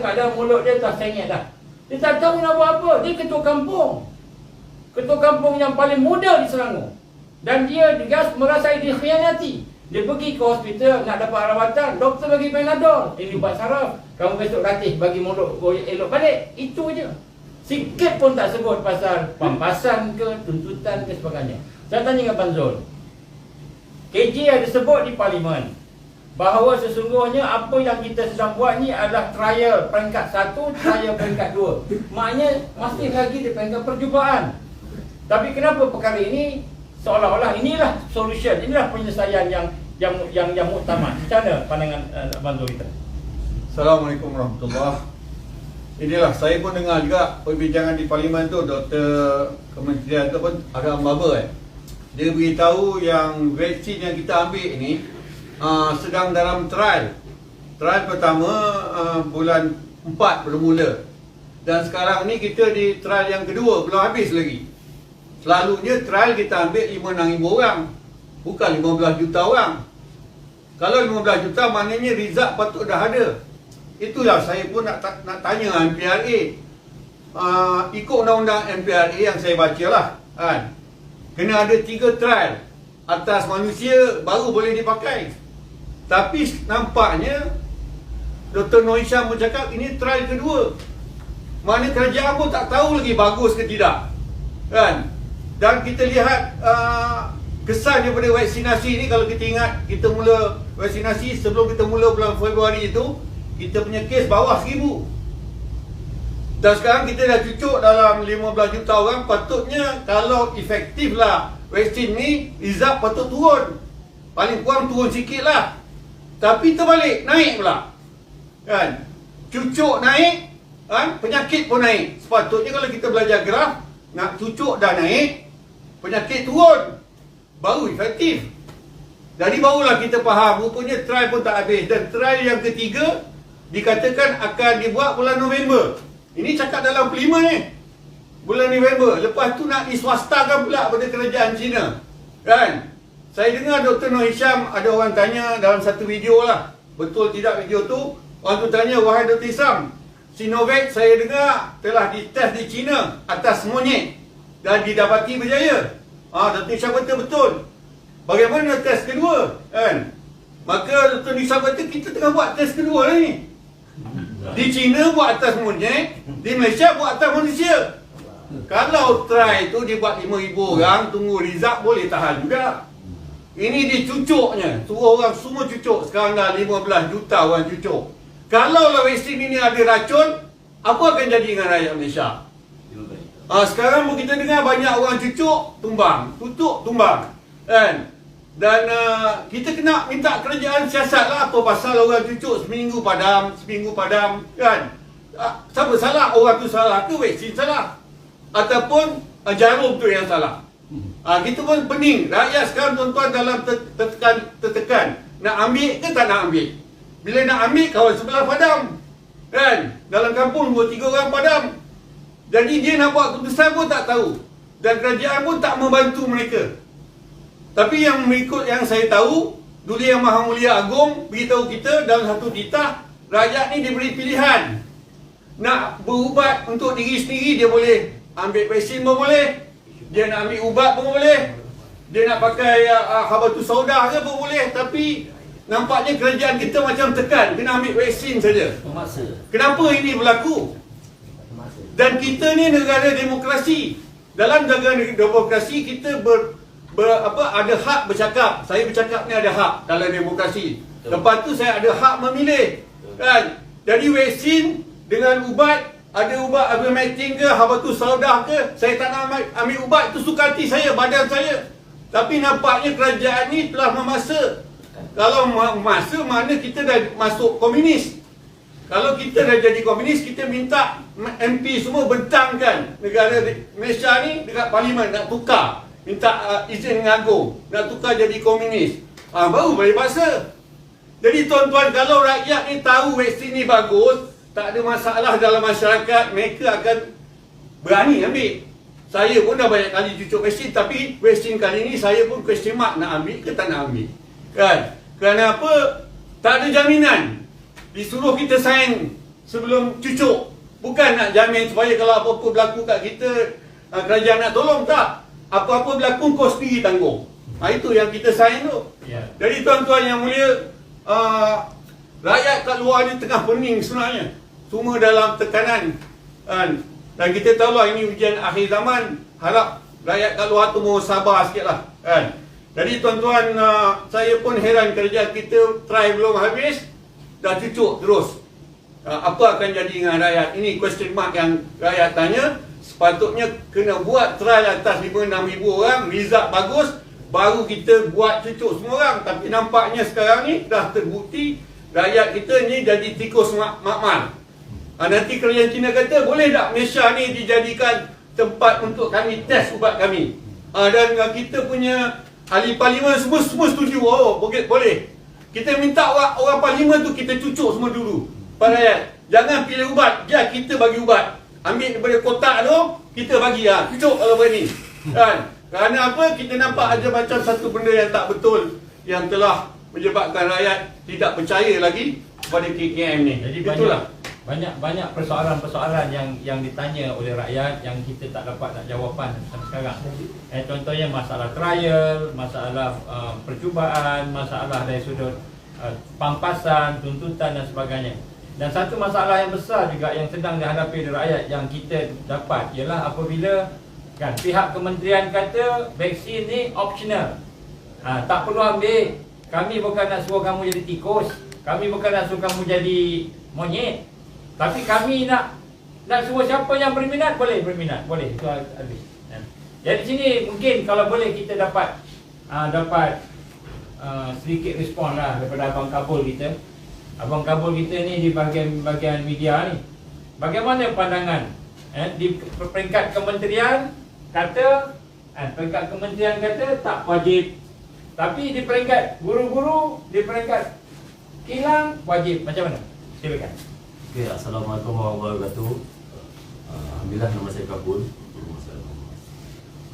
kadang mulut dia tak sengit dah. Dia tak tahu nak buat apa. Dia ketua kampung. Ketua kampung yang paling muda di Selangor. Dan dia merasai dikhianati. Dia pergi ke hospital nak dapat rawatan, doktor bagi Panadol. Ini buat saraf, kamu besok latih bagi mulut elok balik. Itu je. Sikit pun tak sebut pasal pampasan ke, tuntutan ke sebagainya. Saya tanya Abang Zul, KJ ada sebut di Parlimen bahawa sesungguhnya apa yang kita sedang buat ni adalah trial peringkat 1, trial peringkat 2. Maknanya masih lagi di peringkat percubaan. Tapi kenapa perkara ini seolah-olah inilah solution, inilah penyelesaian yang muktamad. Macam mana pandangan Abang Zul kita? Assalamualaikum warahmatullahi. Inilah saya pun dengar juga perbincangan di Parlimen tu, Doktor Kementerian tu pun agak membaba. Dia beritahu yang vaksin yang kita ambil ni sedang dalam trial. Trial pertama bulan 4 belum mula. Dan sekarang ni kita di trial yang kedua, belum habis lagi. Selalunya trial kita ambil 5,000 orang, bukan 15 juta orang. Kalau 15 juta maknanya result patut dah ada. Itulah saya pun nak tanya MPRA. Ikut undang-undang MPRA yang saya baca lah kan, kena ada 3 trial atas manusia baru boleh dipakai. Tapi nampaknya Dr. Noor Hisham bercakap ini trial kedua. Mana kerajaan pun tak tahu lagi bagus ke tidak kan. Dan kita lihat kesan daripada vaksinasi ni, kalau kita ingat kita mula vaksinasi sebelum kita mula bulan Februari itu, kita punya kes bawah 1,000. Dan sekarang kita dah cucuk dalam 15 juta orang. Patutnya kalau efektif lah vaksin ni, result patut turun. Paling kurang turun sikit lah. Tapi terbalik, naik pula kan. Cucuk naik, penyakit pun naik. Sepatutnya kalau kita belajar graf, nak cucuk dah naik, penyakit turun, baru efektif. Jadi barulah kita faham, rupanya trial pun tak habis. Dan trial yang ketiga dikatakan akan dibuat bulan November. Ini cakap dalam Parlimen ni, bulan November. Lepas tu nak diswastakan pula pada kerajaan China, kan? Saya dengar Dr. Noor Hisham, ada orang tanya dalam satu video lah, betul tidak video tu, orang tu tanya, wahai Dr. Hisham, Sinovac saya dengar telah dites di China atas monyet dan didapati berjaya. Dr. Hisham kata betul. Bagaimana tes kedua, kan? Maka Dr. Hisham kata kita tengah buat tes kedua ni. Di China buat atas monyet, di Malaysia buat atas manusia. Kalau try tu dibuat 5,000 orang, tunggu result boleh tahan juga. Ini dicucuknya, suruh orang semua cucuk. Sekarang dah 15 juta orang cucuk. Kalau lah vaksin ini ada racun, apa akan jadi dengan rakyat Malaysia? Sekarang pun kita dengar banyak orang cucuk, tumbang. Tutup, tumbang, kan? Dan kita kena minta kerajaan siasat lah. Apa pasal orang cucuk seminggu padam, kan? Siapa salah? Orang tu salah ke vaksin salah? Ataupun jarum tu yang salah? Kita pun pening. Rakyat sekarang tuan-tuan dalam tertekan. Nak ambil ke tak nak ambil? Bila nak ambil, kawan sebelah padam, kan? Dalam kampung 2-3 orang padam. Jadi dia nak buat keputusan pun tak tahu. Dan kerajaan pun tak membantu mereka. Tapi yang mengikut yang saya tahu, Duli Yang Maha Mulia Agong beritahu kita dalam satu titah, rakyat ni diberi pilihan. Nak berubat untuk diri sendiri, dia boleh ambil vaksin pun boleh. Dia nak ambil ubat pun boleh. Dia nak pakai habatus sauda ke pun boleh. Tapi nampaknya kerajaan kita macam tekan, kena ambil vaksin saja. Memaksa. Kenapa ini berlaku? Dan kita ni negara demokrasi. Dalam negara demokrasi kita ada hak bercakap. Saya bercakap ni ada hak dalam demokrasi. Lepas tu saya ada hak memilih, kan? Jadi vaksin dengan ubat, ada ubat ivermectin ke, habatus sauda ke, saya tak nak ambil ubat, itu suka hati saya, badan saya. Tapi nampaknya kerajaan ni telah memaksa. Kalau memaksa, mana kita dah masuk komunis. Kalau kita dah jadi komunis, kita minta MP semua bentangkan negara Malaysia ni dekat Parlimen, nak tukar, minta izin dengan Agong, nak tukar jadi komunis. Baru boleh paksa. Jadi tuan-tuan, kalau rakyat ni tahu vaksin ni bagus, tak ada masalah dalam masyarakat, mereka akan berani ambil. Saya pun dah banyak kali cucuk vaksin, tapi vaksin kali ni saya pun question mark, nak ambil ke tak nak ambil, kan? Kerana apa? Tak ada jaminan. Disuruh kita sign sebelum cucuk. Bukan nak jamin supaya kalau apa-apa berlaku kat kita, kerajaan nak tolong, tak. Apa-apa berlaku kau sendiri tanggung. Itu yang kita sign tu. Jadi tuan-tuan yang mulia, rakyat kat luar ni tengah pening sebenarnya. Semua dalam tekanan, kan? Dan kita tahulah ini ujian akhir zaman. Harap rakyat kat luar tu mau sabar sikit lah, kan? Jadi tuan-tuan, saya pun heran kerja kita try belum habis, dah cucuk terus. Apa akan jadi dengan rakyat? Ini question mark yang rakyat tanya. Sepatutnya kena buat trial atas 5-6 ribu orang, result bagus, baru kita buat cucuk semua orang. Tapi nampaknya sekarang ni dah terbukti rakyat kita ni jadi tikus makmal. Nanti kerajaan Cina kata, boleh tak Malaysia ni dijadikan tempat untuk kami test ubat kami? Dan kita punya ahli parlimen semua setuju. Boleh. Kita minta orang parlimen tu kita cucuk semua dulu. Para rakyat, jangan pilih ubat, biar kita bagi ubat. Ambil daripada kotak tu, kita bagi cucuk kalau berani. Kan? Kerana apa? Kita nampak ada macam satu benda yang tak betul, yang telah menyebabkan rakyat tidak percaya lagi kepada KKM ni. Jadi itulah banyak persoalan-persoalan yang ditanya oleh rakyat yang kita tak dapat nak jawapan sampai sekarang. Contohnya masalah trial, masalah percubaan, masalah dari sudut pampasan, tuntutan dan sebagainya. Dan satu masalah yang besar juga yang sedang dihadapi oleh rakyat yang kita dapat ialah apabila kan pihak kementerian kata vaksin ni optional. Tak perlu ambil. Kami bukan nak suruh kamu jadi tikus. Kami bukan nak suruh kamu jadi monyet. Tapi kami nak suruh siapa yang berminat, boleh berminat. Boleh, itu habis. Jadi sini mungkin kalau boleh kita dapat sedikit respon lah daripada Abang Kabul kita. Abang Kabul kita ni di bahagian media ni. bagaimana pandangan di peringkat kementerian kata tak wajib, tapi di peringkat guru-guru, di peringkat kilang wajib. Macam mana? Silakan. Okey, Assalamualaikum warahmatullahi wabarakatuh. Alhamdulillah, nama saya Kabul.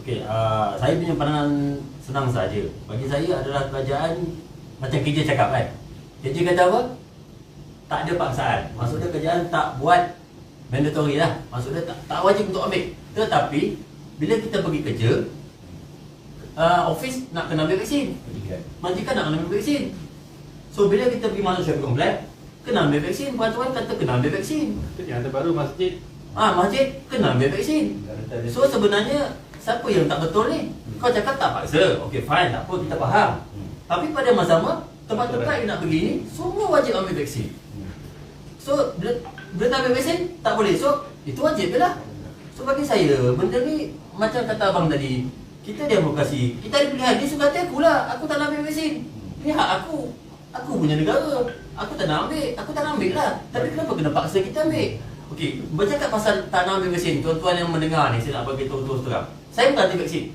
Okey, saya punya pandangan senang saja. Bagi saya adalah kerajaan macam kerja cakap kan. Kerja kata apa? Tak ada paksaan. Maksudnya kerajaan tak buat mandatory lah. Maksudnya tak wajib untuk ambil. Tetapi bila kita pergi kerja, office nak kena ambil vaksin, majikan nak kena ambil vaksin. So bila kita pergi masuk shopping komplek, kena ambil vaksin. Peraturan kata kena ambil vaksin. Yang terbaru masjid. Masjid kena ambil vaksin. So sebenarnya siapa yang tak betul ni? Kau cakap tak paksa. Okey, fine, tak apa, kita faham. Tapi pada masa sama, tempat-tempat yang nak pergi ni semua wajib ambil vaksin. So bila tak ambil vaksin tak boleh. So itu wajib je lah. So bagi saya benda ni macam kata abang tadi, kita demokrasi, kita ada pilihan. Dia suka hati aku lah, aku tak nak ambil vaksin. Ini hak aku. Aku punya negara. Aku tak nak ambil, aku tak nak ambil lah. Tapi kenapa kena paksa kita ambil? Okey, bercakap pasal tak nak ambil vaksin, tuan-tuan yang mendengar ni, saya nak bagi tahu terus terang. Saya bukan anti vaksin.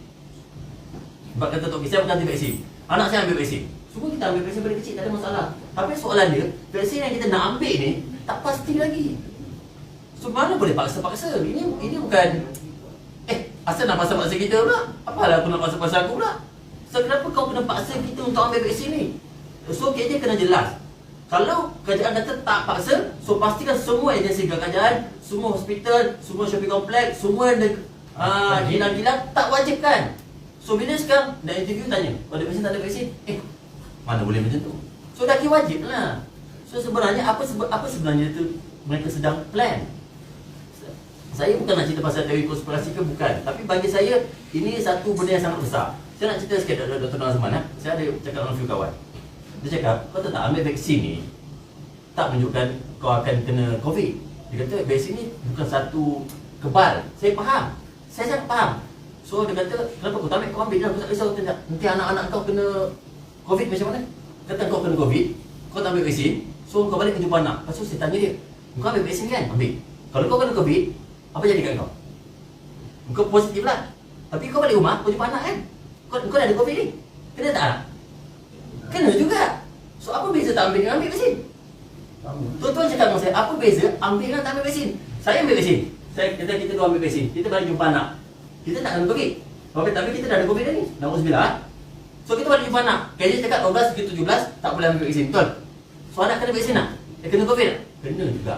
Sebab kata Tok, saya bukan anti vaksin. Anak saya ambil vaksin. Semua kita ambil vaksin pada kecil, tak ada masalah. Tapi soalan dia, vaksin yang kita nak ambil ni tak pasti lagi. So mana boleh paksa-paksa? Ini bukan asal nak paksa-paksa kita pula. Apalah aku nak paksa-paksa aku pula. So kenapa kau kena paksa kita untuk ambil vaksin ni? So kerja kena jelas. Kalau kerajaan kata tak paksa, so pastikan semua agensi kerajaan, semua hospital, semua shopping kompleks, semua kilang-kilang tak wajibkan. So bila sekarang nak interview tanya, ada vaksin tak ada vaksin? Mana boleh macam tu? So dah kira wajib lah. So sebenarnya apa sebenarnya tu mereka sedang plan. Saya bukan nak cerita pasal teori konspirasi ke, bukan. Tapi bagi saya ini satu benda yang sangat besar. Saya nak cerita sikit Dr. Nazman. Saya ada cakap dengan few kawan. Dia cakap, kau tak ambil vaksin ni tak menunjukkan kau akan kena COVID. Dia kata vaksin ni bukan satu kebal. Saya faham. Saya sangat faham. So dia kata, kenapa kau tak ambil? Kau ambil je, aku tak risau. Nanti anak-anak kau kena COVID macam mana? Kata kau kena COVID, kau tak ambil vaksin, so kau balik ke jumpa anak. Lepas tu saya tanya dia, kau ambil vaksin kan? Ambil. Kalau kau kena COVID, apa jadi kat kau? Kau positif lah. Tapi kau balik rumah, kau jumpa anak kan? Kau dah ada COVID ni? Kena tak anak? Kena juga. So apa beza tak ambil dengan ambil vaksin? Tuan-tuan cakap dengan saya, apa beza ambil dengan tak ambil vaksin? Saya ambil vaksin. Kita dua ambil vaksin. Kita balik jumpa anak. Kita tak kena COVID. Tapi kita dah ada COVID dah ni. Nombor 9. So kita balik jumpa anak. Kerja cakap 12 ke 17 tak boleh ambil vaksin. Betul? So anak kena vaksin tak? Kena COVID tak? Kena juga.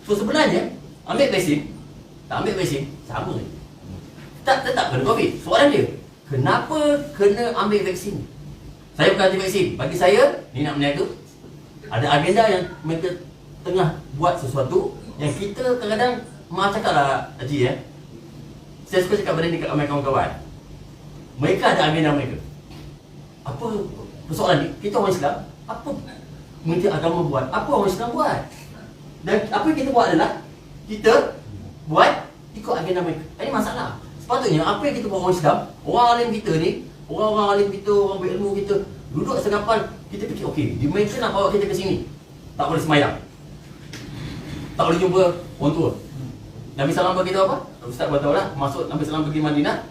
So sebenarnya ambil vaksin, tak ambil vaksin, sama je. Tetap kena COVID. Soalan dia, kenapa kena ambil vaksin? Saya bukan anti vaksin. Bagi saya, ni nak meniaga. Ada agenda yang mereka tengah buat sesuatu yang kita kadang-kadang, maaf cakap lah Haji saya suka cakap benda ni kat ramai kawan-kawan. Mereka ada agenda mereka. Apa persoalan ni? Kita orang Islam, apa menteri agama buat? Apa orang Islam buat? Dan apa yang kita buat adalah kita buat ikut agenda mereka. Ini masalah. Sepatutnya apa yang kita buat orang Islam, orang alim kita ni, orang-orang alim kita, orang berilmu kita, duduk segapan, kita fikir, okey, di mereka nak bawa kita ke sini. Tak boleh semayang. Tak boleh jumpa orang tua. Nabi Salam bagi tahu apa? Ustaz beritahu lah, masuk Nabi Salam pergi Madinah,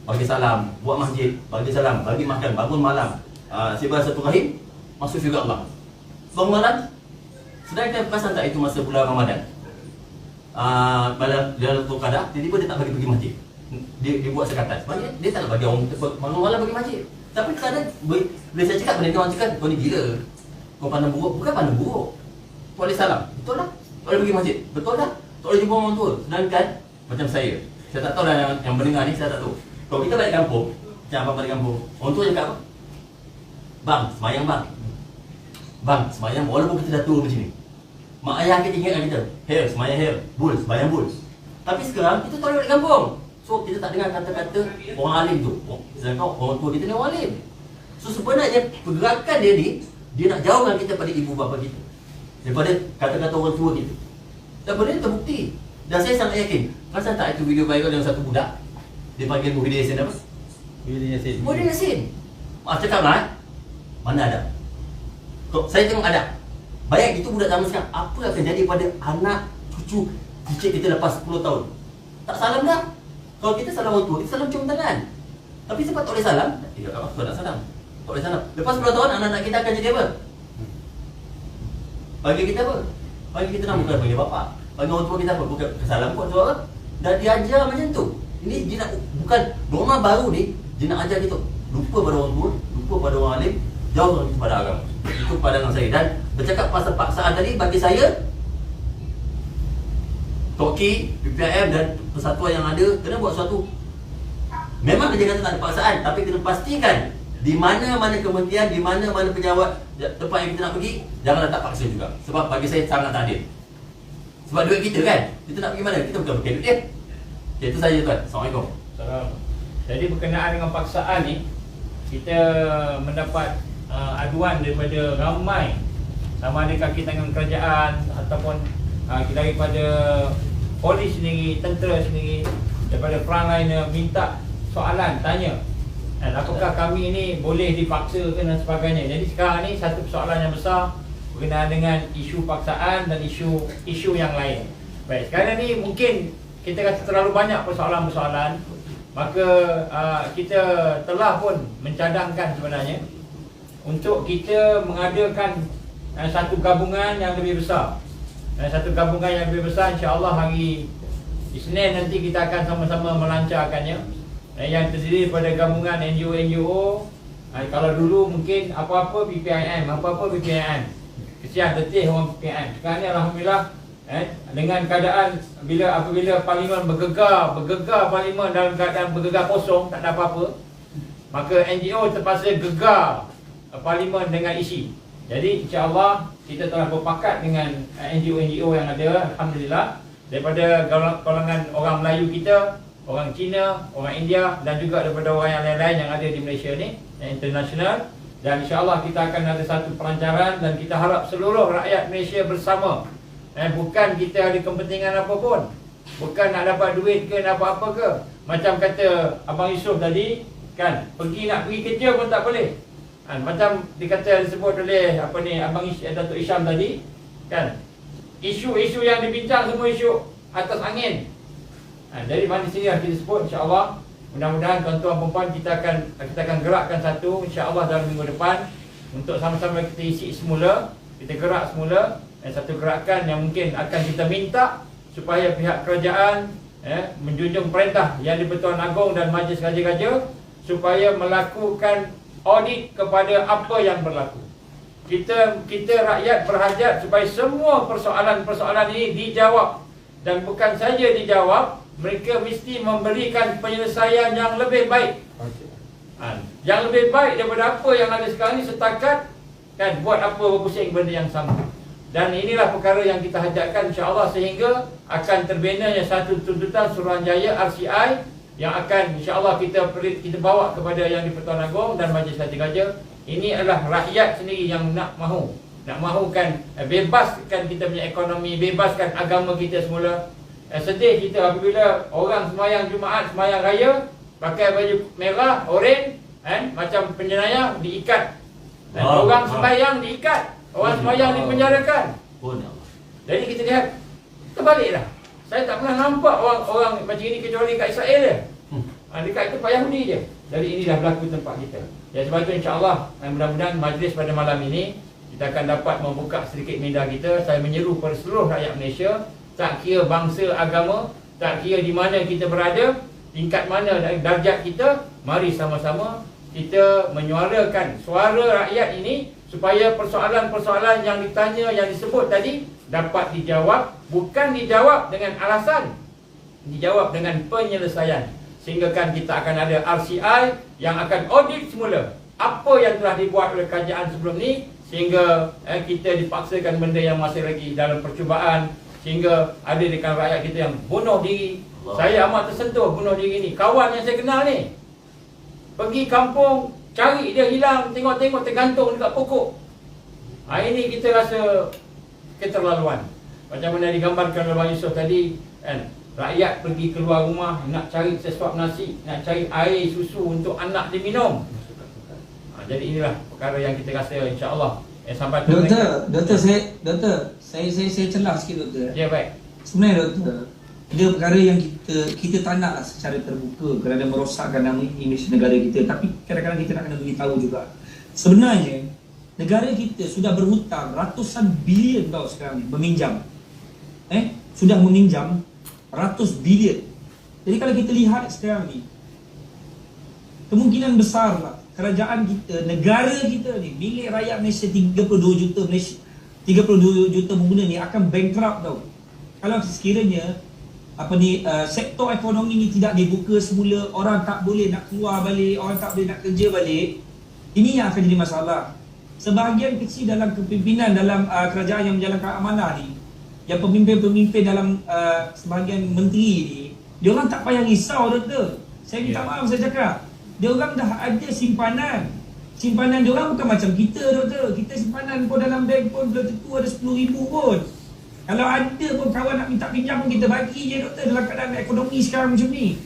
bagi salam, buat masjid, bagi salam, bagi makan, bangun malam, sibar satu rahim, masuk syurga Allah. Bangun malam, sedangkan perasan tak itu masa bulan Ramadan. Dalam Qadar, tiba-tiba dia tak bagi pergi masjid. Dia buat sekatan. Sebenarnya dia tak nak bagi orang bangun malam pergi masjid. Tapi kadang bila saya cakap benda ni, orang cakap kau ni gila, kau pandang buruk. Bukan pandang buruk. Kau boleh salam, betul lah. Kau boleh pergi masjid, betul lah. Kau boleh jumpa orang tua. Sedangkan macam saya tak tahu lah yang mendengar ni, saya tak tahu. Kalau kita balik kampung, macam abang balik kampung, orang tua cakap apa? Bang, semayang bang. Bang, semayang walaupun kita dah tua macam ni. Mak ayah kita ingatkan kita, hair, semayang hair, bul, semayang bul. Tapi sekarang kita tak boleh balik kampung. So kita tak dengar kata-kata orang alim tu. Sedangkan orang tua kita ni orang alim. So sebenarnya pergerakan dia ni, dia nak jauhkan kita pada ibu bapa kita, daripada kata-kata orang tua kita. Dan benda ni terbukti. Dan saya sangat yakin. Perasan tak itu video viral yang satu budak, dia panggil Muhyiddin Yassin apa? Muhyiddin Yassin. Maaf cakap lah, mana ada? Saya tengok ada. Bayang itu budak zaman sekarang, apa akan jadi pada anak cucu cicit kita lepas 10 tahun. Tak salam dah. Kalau kita salam orang tua, kita salam cium tangan. Tapi sebab tak boleh salam, tidak apa nak salam. Tak boleh salam. Lepas 10 tahun anak-anak kita akan jadi apa? Bagi kita apa? Bagi kita nama bukan bagi bapak. Bagi orang tua kita apa? Bukan salam kot tu apa? Dah diajar macam tu. Ini dia nak, bukan norma baru ni, dia nak ajar kita lupa pada orang tua, lupa pada orang alim, jauh lagi pada agama. Itu pandangan saya. Dan bercakap pasal paksaan tadi, bagi saya Toki, PPIM dan persatuan yang ada kena buat sesuatu. Memang dia kata tak ada paksaan, tapi kena pastikan di mana-mana kementerian, di mana-mana pejabat tempat yang kita nak pergi, jangan letak paksa juga. Sebab bagi saya sangat tak adil. Sebab duit kita kan, kita nak pergi mana? Kita bukan pakai duit dia. Okay, itu saja tuan. Assalamualaikum. Jadi berkenaan dengan paksaan ni, kita mendapat aduan daripada ramai, sama ada kaki tangan kerajaan ataupun daripada polis sendiri, tentera sendiri, daripada frontliner minta soalan, tanya apakah kami ini boleh dipaksa dan sebagainya. Jadi sekarang ni satu persoalan yang besar berkenaan dengan isu paksaan dan isu yang lain. Baik, sekarang ni mungkin kita kata terlalu banyak persoalan-persoalan, maka kita telah pun mencadangkan sebenarnya untuk kita mengadakan satu gabungan yang lebih besar. Satu gabungan yang lebih besar, insya-Allah hari Isnin nanti kita akan sama-sama melancarkannya, yang terdiri daripada gabungan NGO. Kalau dulu mungkin apa-apa PPIM, kesian letih orang PPIM. Sekarang ni alhamdulillah dengan keadaan apabila parlimen bergegar parlimen dalam keadaan bergegar kosong, tak ada apa-apa, maka NGO terpaksa gegar parlimen dengan isi. Jadi insya-Allah kita telah berpakat dengan NGO yang ada, alhamdulillah, daripada golongan orang Melayu kita, orang Cina, orang India dan juga daripada orang yang lain-lain yang ada di Malaysia ni, yang international. Dan insya-Allah kita akan ada satu pelancaran dan kita harap seluruh rakyat Malaysia bersama. Bukan kita ada kepentingan apa pun, bukan nak dapat duit ke nak apa-apa ke. Macam kata Abang Yusof tadi kan, nak pergi kerja pun tak boleh. Macam disebut oleh Abang Datuk Isham tadi kan, isu-isu yang dibincang semua isu atas angin. Dari mana sini kita sebut, insya-Allah mudah-mudahan tuan-tuan dan puan kita akan gerakkan satu, insya-Allah dalam minggu depan, untuk sama-sama kita isi semula, kita gerak semula. Satu gerakan yang mungkin akan kita minta supaya pihak kerajaan menjunjung perintah Yang di-Pertuan Agong dan Majlis Raja-Raja supaya melakukan audit kepada apa yang berlaku. Kita rakyat berhajat supaya semua persoalan-persoalan ini dijawab, dan bukan saja dijawab, mereka mesti memberikan penyelesaian yang lebih baik. Yang lebih baik daripada apa yang ada sekarang ni setakat kan, buat apa berpusing benda yang sama. Dan inilah perkara yang kita hajatkan, insya-Allah, sehingga akan terbinanya satu tuntutan Suruhanjaya RCI yang akan insya-Allah kita bawa kepada Yang di-Pertuan Agong dan Majlis Raja-Raja. Ini adalah rakyat sendiri yang nak mahukan bebaskan kita punya ekonomi, bebaskan agama kita semula. Sedih kita apabila orang sembahyang Jumaat, sembahyang raya pakai baju merah, oranye, macam penjenayah diikat. Orang sembahyang diikat, orang sembahyang dipenjarakan. Jadi kita lihat terbaliklah. Saya tak pernah nampak orang macam ini kecuali kat Israel je. Dekat tempat Yahudi je. Jadi ini dah berlaku tempat kita. Ya, sebab itu insya-Allah mudah-mudahan majlis pada malam ini kita akan dapat membuka sedikit minda kita. Saya menyeru kepada seluruh rakyat Malaysia, tak kira bangsa, agama, tak kira di mana kita berada, tingkat mana darjat kita, mari sama-sama kita menyuarakan suara rakyat ini supaya persoalan-persoalan yang ditanya, yang disebut tadi dapat dijawab. Bukan dijawab dengan alasan, dijawab dengan penyelesaian. Sehingga kan kita akan ada RCI yang akan audit semula apa yang telah dibuat oleh kerajaan sebelum ni, sehingga kita dipaksakan benda yang masih lagi dalam percubaan, sehingga ada di kalangan rakyat kita yang bunuh diri. Saya amat tersentuh bunuh diri ni. Kawan yang saya kenal ni pergi kampung, cari dia hilang, tengok-tengok tergantung dekat pokok. Ini kita rasa keterlaluan. Macam mana digambarkan oleh Abang Yusof tadi kan, rakyat pergi keluar rumah nak cari sesuap nasi, nak cari air susu untuk anak dia minum. Jadi inilah perkara yang kita rasa insya-Allah sampai Doktor, saya celah sikit doktor. Ya, baik. Sebenarnya doktor, dia perkara yang kita tak nak lah secara terbuka kerana merosakkan nama imej negara kita. Tapi kadang-kadang kita nak kena beritahu juga. Sebenarnya negara kita sudah berhutang ratusan bilion tau sekarang ni, meminjam. Sudah meminjam ratus bilion. Jadi kalau kita lihat sekarang ni, kemungkinan besar lah kerajaan kita, negara kita ni, milik rakyat Malaysia 32 juta Malaysia, 32 juta pengguna ni akan bankrupt tau. Kalau sekiranya sektor ekonomi ni tidak dibuka semula, orang tak boleh nak keluar balik, orang tak boleh nak kerja balik, ini yang akan jadi masalah. Sebahagian kecil dalam kepimpinan dalam kerajaan yang menjalankan amanah ni, yang pemimpin-pemimpin dalam sebahagian menteri ni, dia orang tak payah risau doktor. Saya minta maaf saya cakap, dia orang dah ada simpanan. Simpanan dia orang bukan macam kita doktor. Kita simpanan pun dalam bank pun belum tentu ada 10,000 pun. Kalau ada pun kawan nak minta pinjam pun kita bagi je doktor, dalam keadaan ekonomi sekarang macam ni.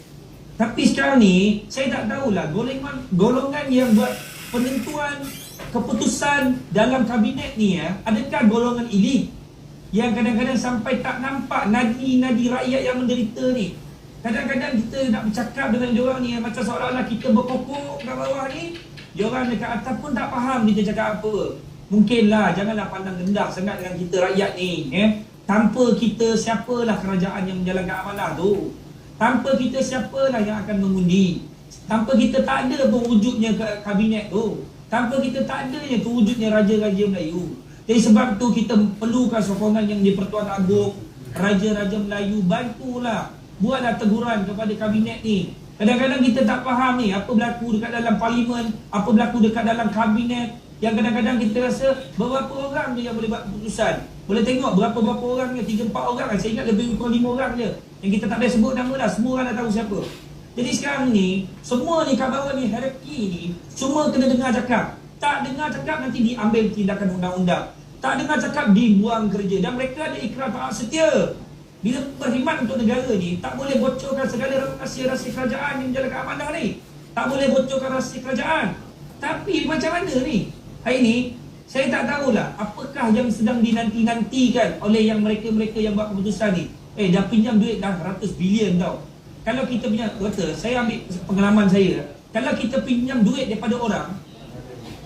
Tapi sekarang ni saya tak tahulah golongan yang buat penentuan keputusan dalam kabinet ni adakah golongan elit yang kadang-kadang sampai tak nampak nadi-nadi rakyat yang menderita ni. Kadang-kadang kita nak bercakap dengan diorang ni macam seolah-olah kita berkokok kat bawah ni, diorang dekat atas pun tak faham kita cakap apa. Mungkinlah, janganlah pandang rendah sangat dengan kita rakyat ni. Tanpa kita, siapalah kerajaan yang menjalankan amanah tu. Tanpa kita, siapalah yang akan mengundi. Tanpa kita, tak ada pun wujudnya kabinet tu. Tanpa kita, tak adanya tu wujudnya Raja-Raja Melayu. Jadi sebab tu kita perlukan sokongan yang di Pertuan Agong, Raja-Raja Melayu, bantulah. Buatlah teguran kepada kabinet ni. Kadang-kadang kita tak faham ni apa berlaku dekat dalam parlimen, apa berlaku dekat dalam kabinet, yang kadang-kadang kita rasa beberapa orang je yang boleh buat keputusan. Boleh tengok berapa-berapa orang je, 3-4 orang. Saya ingat lebih kurang 5 orang je yang kita tak boleh sebut nama dah, semua orang dah tahu siapa. Jadi sekarang ni, semua ni kat bawah ni, hierarki ni, semua kena dengar cakap. Tak dengar cakap nanti diambil tindakan undang-undang. Tak dengar cakap dibuang kerja. Dan mereka ada ikrar taat setia. Bila berkhidmat untuk negara ni, tak boleh bocorkan segala rahsia-rahsia kerajaan yang menjalankan amanah ni. Tak boleh bocorkan rahsia kerajaan. Tapi macam mana ni? Hari ni, saya tak tahulah apakah yang sedang dinanti-nantikan oleh yang mereka-mereka yang buat keputusan ni. Dah pinjam duit dah ratus bilion tau. Kalau kita punya, kata, saya ambil pengalaman saya. Kalau kita pinjam duit daripada orang,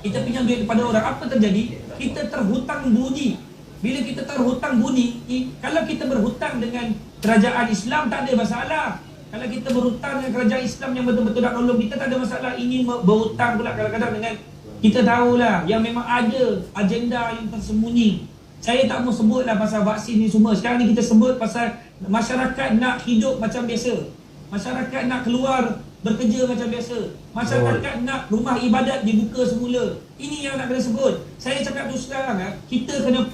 apa terjadi? Kita terhutang budi. Bila kita terhutang budi, kalau kita berhutang dengan kerajaan Islam tak ada masalah. Kalau kita berhutang dengan kerajaan Islam yang betul-betul nak tolong kita, tak ada masalah. Ini berhutang pula kadang-kadang dengan, kita tahulah yang memang ada agenda yang tersembunyi. Saya tak mau sebutlah pasal vaksin ni semua. Sekarang ni kita sebut pasal masyarakat nak hidup macam biasa. Masyarakat nak keluar bekerja macam biasa. Masyarakat nak rumah ibadat dibuka semula. Ini yang nak kena sebut. Saya cakap tu sekarang, kita kena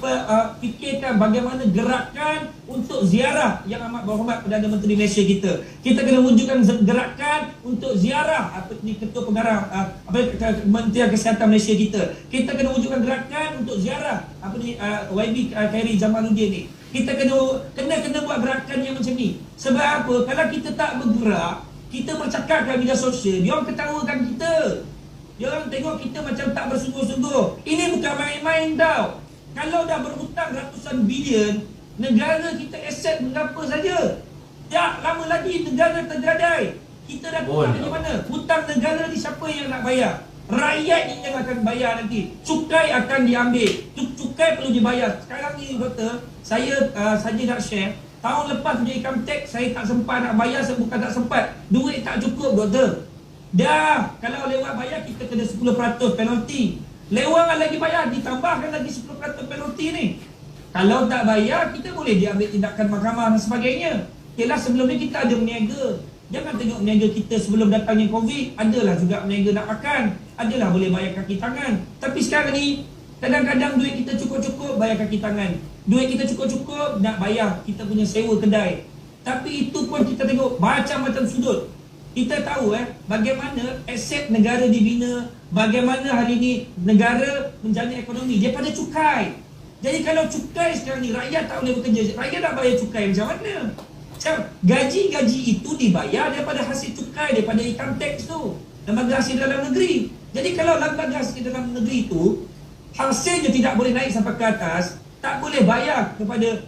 fikirkan bagaimana gerakan untuk ziarah yang amat berhormat Perdana Menteri Malaysia kita. Kita kena wujudkan gerakan untuk ziarah Ketua Pengarah Kementerian Kesihatan Malaysia kita. Kita kena wujudkan gerakan untuk ziarah YB Khairi Jamaluddin ni. Kita kena buat gerakan yang macam ni. Sebab apa? Kalau kita tak bergerak, kita bercakap kat media sosial, dia orang ketawakan kita. Dia orang tengok kita macam tak bersungguh-sungguh. Ini bukan main-main tau. Kalau dah berhutang ratusan bilion, negara kita aset berapa saja. Tak lama lagi negara tergadai. Kita dah hutang di mana? Hutang negara ni siapa yang nak bayar? Rakyat ni yang akan bayar nanti. Cukai akan diambil. Cukai perlu dibayar. Sekarang ni doktor, saya saja nak share. Tahun lepas punya income tax, saya tak sempat nak bayar, saya bukan tak sempat. Duit tak cukup doktor. Dah, kalau lewat bayar kita kena 10% penalti. Lewat lagi bayar, ditambahkan lagi 10% penalti ni. Kalau tak bayar, kita boleh diambil tindakan mahkamah dan sebagainya. Okeylah, sebelum ni kita ada meniaga. Jangan tengok meniaga kita sebelum datangnya COVID, adalah juga meniaga nak makan. Adalah boleh bayar kaki tangan. Tapi sekarang ni, kadang-kadang duit kita cukup-cukup, bayar kaki tangan. Duit kita cukup-cukup, nak bayar kita punya sewa kedai. Tapi itu pun kita tengok macam-macam sudut. Kita tahu bagaimana aset negara dibina, bagaimana hari ini negara menjana ekonomi daripada cukai. Jadi kalau cukai sekarang ni, rakyat tak boleh bekerja, rakyat nak bayar cukai macam mana? Gaji-gaji itu dibayar daripada hasil cukai, daripada income tax tu, lembaga hasil dalam negeri. Jadi kalau lembaga hasil dalam negeri itu hasilnya tidak boleh naik sampai ke atas, tak boleh bayar kepada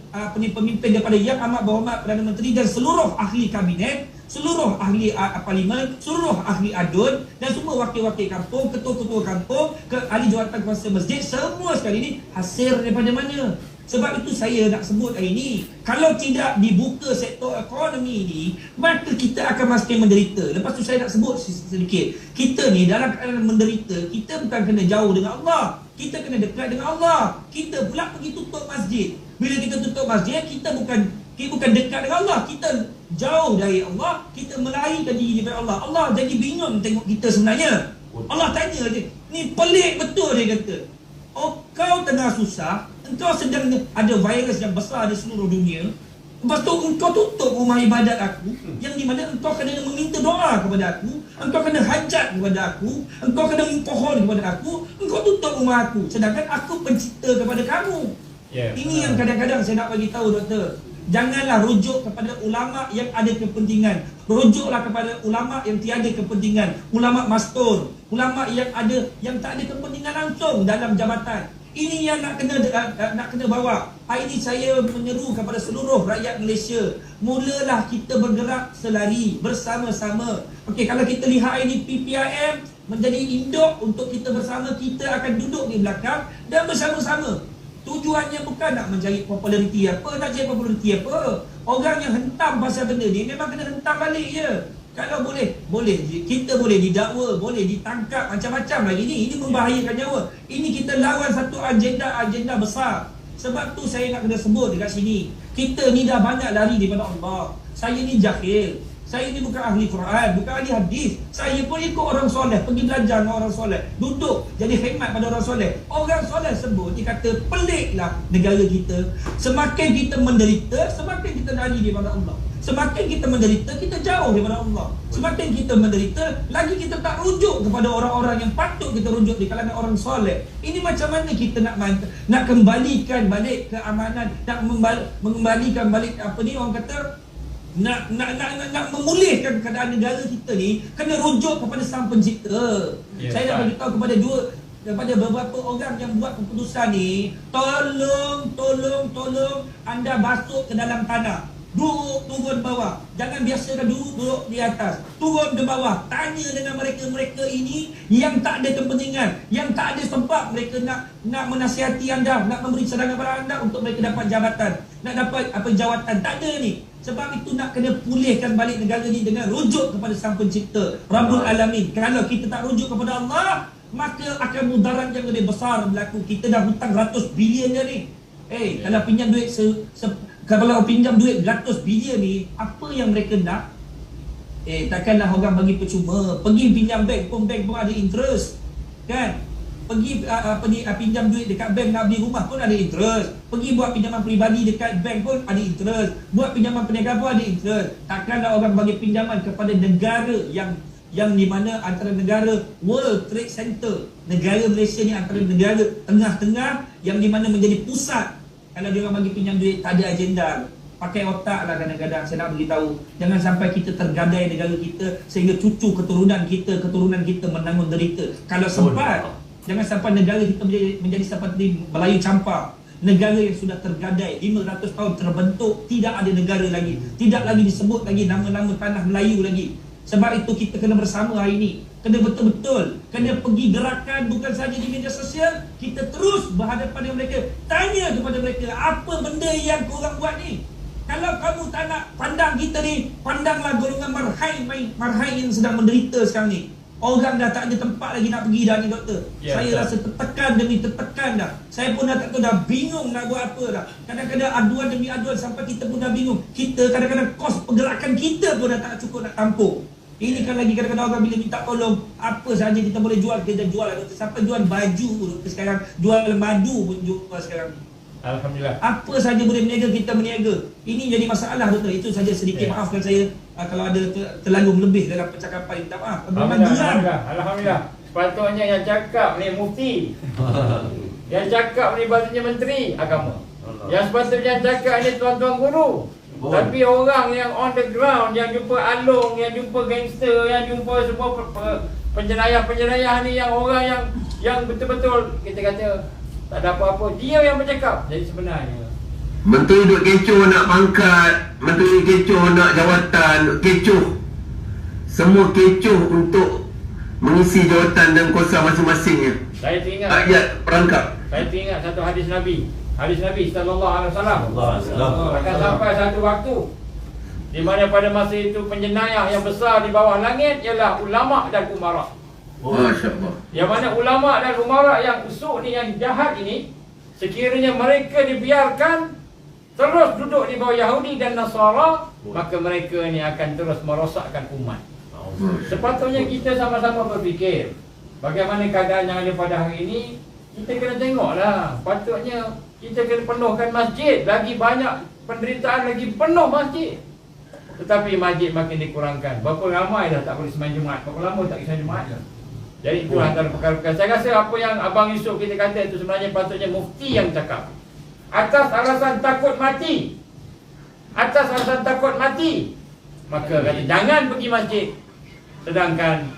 pemimpin daripada Yang Amat Berhormat Perdana Menteri dan seluruh ahli kabinet, seluruh ahli parlimen, seluruh ahli adun dan semua wakil-wakil kampung, ketua-ketua kampung, ahli jawatan kuasa masjid, semua sekali ini hasil daripada mana? Sebab itu saya nak sebut hari ini, kalau tidak dibuka sektor ekonomi ini, maka kita akan makin menderita. Lepas tu saya nak sebut sedikit, kita ni dalam keadaan menderita, kita bukan kena jauh dengan Allah, kita kena dekat dengan Allah. Kita pula pergi tutup masjid. Bila kita tutup masjid, kita bukan dekat dengan Allah, kita jauh dari Allah, kita melarikan diri daripada Allah. Allah jadi bingung tengok kita sebenarnya. Allah tanya dia, ni pelik betul dia kata. Oh, kau tengah susah, engkau sedang ada virus yang besar di seluruh dunia. Lepas tu engkau tutup rumah ibadat aku, yang di mana engkau kena meminta doa kepada aku, engkau kena hajat kepada aku, engkau kena mohon kepada aku, engkau tutup rumah aku, sedangkan aku pencipta kepada kamu. Ini yang kadang-kadang saya nak bagi tahu, doktor. Janganlah rujuk kepada ulama yang ada kepentingan. Rujuklah kepada ulama yang tiada kepentingan. Ulama mastur, ulama yang tak ada kepentingan langsung dalam jabatan. Ini yang nak kena bawa. Hari ini saya menyeru kepada seluruh rakyat Malaysia, mulalah kita bergerak selari bersama-sama. Okey, kalau kita lihat hari ini PPIM menjadi induk untuk kita bersama, kita akan duduk di belakang dan bersama-sama. Tujuannya bukan nak mencari populariti apa, nak cari populariti apa. Orang yang hentam pasal benda ni memang kena hentam balik je. Kalau boleh kita boleh didakwa, boleh ditangkap macam-macam lagi ni. Ini membahayakan nyawa. Ini kita lawan satu agenda besar. Sebab tu saya nak kena sebut dekat sini, kita ni dah banyak lari daripada Allah. Saya ni jahil, saya ni bukan ahli Quran, bukan ahli hadis. Saya pun ikut orang soleh, pergi belajar dengan orang soleh, duduk jadi khidmat pada orang soleh. Orang soleh sebut, dia kata peliklah negara kita. Semakin kita menderita, semakin kita lari daripada Allah. Semakin kita menderita, kita jauh daripada Allah. Semakin kita menderita, lagi kita tak rujuk kepada orang-orang yang patut kita rujuk di kalangan orang soleh. Ini macam mana kita nak kembalikan balik keamanan, nak mengembalikan balik orang kata, nak memulihkan keadaan negara kita ni, kena rujuk kepada Sang Pencipta. Saya nak beritahu kepada beberapa orang yang buat keputusan ni, tolong anda masuk ke dalam tanah, turun bawah. Jangan biasakan duduk di atas, turun ke bawah, tanya dengan mereka ini yang tak ada kepentingan, yang tak ada sebab mereka nak menasihati anda, nak memberi cadangan kepada anda untuk mereka dapat jabatan, nak dapat jawatan. Tak ada ni. Sebab itu nak kena pulihkan balik negara ni dengan rujuk kepada Sang Pencipta, Rabbul Alamin. Kalau kita tak rujuk kepada Allah, maka akan mudarat yang lebih besar berlaku. Kita dah hutang ratus bilion je ni. Kalau pinjam duit kalau pinjam duit ratus bilion ni, apa yang mereka nak? Takkanlah orang bagi percuma. Pergi pinjam bank pun ada interest, kan? Pergi pinjam duit dekat bank nak beli rumah pun ada interest. Pergi buat pinjaman peribadi dekat bank pun ada interest. Buat pinjaman perniagaan pun ada interest. Takkanlah orang bagi pinjaman kepada negara yang di mana antara negara World Trade Center, negara Malaysia ni antara negara tengah-tengah yang di mana menjadi pusat. Kalau dia orang bagi pinjam duit, tak ada agenda. Pakai otak lah kadang-kadang. Saya nak beritahu, jangan sampai kita tergadai negara kita sehingga cucu keturunan kita menanggung derita. Kalau sempat, jangan sampai negara kita menjadi seperti Melayu Campar. Negara yang sudah tergadai 500 tahun terbentuk, tidak ada negara lagi, tidak lagi disebut lagi nama-nama tanah Melayu lagi. Sebab itu kita kena bersama hari ini, kena betul-betul, kena pergi gerakan bukan saja di media sosial. Kita terus berhadapan dengan mereka, tanya kepada mereka, apa benda yang korang buat ni? Kalau kamu tak nak pandang kita ni, pandanglah golongan marhain yang sedang menderita sekarang ni. Orang dah tak ada tempat lagi nak pergi dah ni, doktor. Saya rasa tertekan demi tertekan dah. Saya pun dah tak tahu, dah bingung nak buat apa dah. Kadang-kadang aduan demi aduan sampai kita pun dah bingung. Kita kadang-kadang kos pergerakan kita pun dah tak cukup nak tampung. Ini kan lagi kadang-kadang orang bila minta tolong, apa saja kita boleh jual, kita jual lah, doktor. Sampai jual baju, doktor, sekarang. Jual madu pun jual sekarang. Alhamdulillah. Apa saja boleh berniaga, kita berniaga. Ini jadi masalah, doktor. Itu saja sedikit. Maafkan saya kalau ada terlalu lebih dalam percakapan. Minta maaf. Alhamdulillah. Sepatutnya yang cakap ni mufti. Yang cakap ni bahasanya menteri agama. Yang sepatutnya cakap ni tuan-tuan guru. Tapi orang yang on the ground, yang jumpa alung, yang jumpa gangster, yang jumpa semua penjenayah-penjenayah ni, yang orang yang betul-betul kita kata Tak ada apa-apa, dia yang bercakap. Jadi sebenarnya Menteri duk kecoh nak pangkat, menteri kecoh nak jawatan, duk kecoh. Semua kecoh untuk mengisi jawatan dan kuasa masing-masingnya. saya teringat Rakyat perangkap. Saya teringat satu hadis Nabi. Hadis Nabi sallallahu alaihi wasallam. Allah. Akan sampai satu waktu di mana pada masa itu penjenayah yang besar di bawah langit ialah ulama dan umara. Masya-Allah. Yang mana ulama dan umara yang usuk ni, yang jahat ini, sekiranya mereka dibiarkan terus duduk di bawah Yahudi dan Nasara, maka mereka ni akan terus merosakkan umat. Sepatutnya kita sama-sama berfikir bagaimana keadaan yang ada pada hari ini. Kita kena tengoklah. Patutnya kita kena penuhkan masjid. Lagi banyak penderitaan, lagi penuh masjid. Tetapi masjid makin dikurangkan. Berapa ramai dah tak boleh sembahyang Jumaat. Berapa lama tak sembahyang Jumaat. Jadi itu antara perkara-perkara. Saya rasa apa yang Abang Yusof kita kata itu sebenarnya patutnya mufti yang cakap. Atas alasan takut mati. Atas alasan takut mati, maka kata jangan pergi masjid. Sedangkan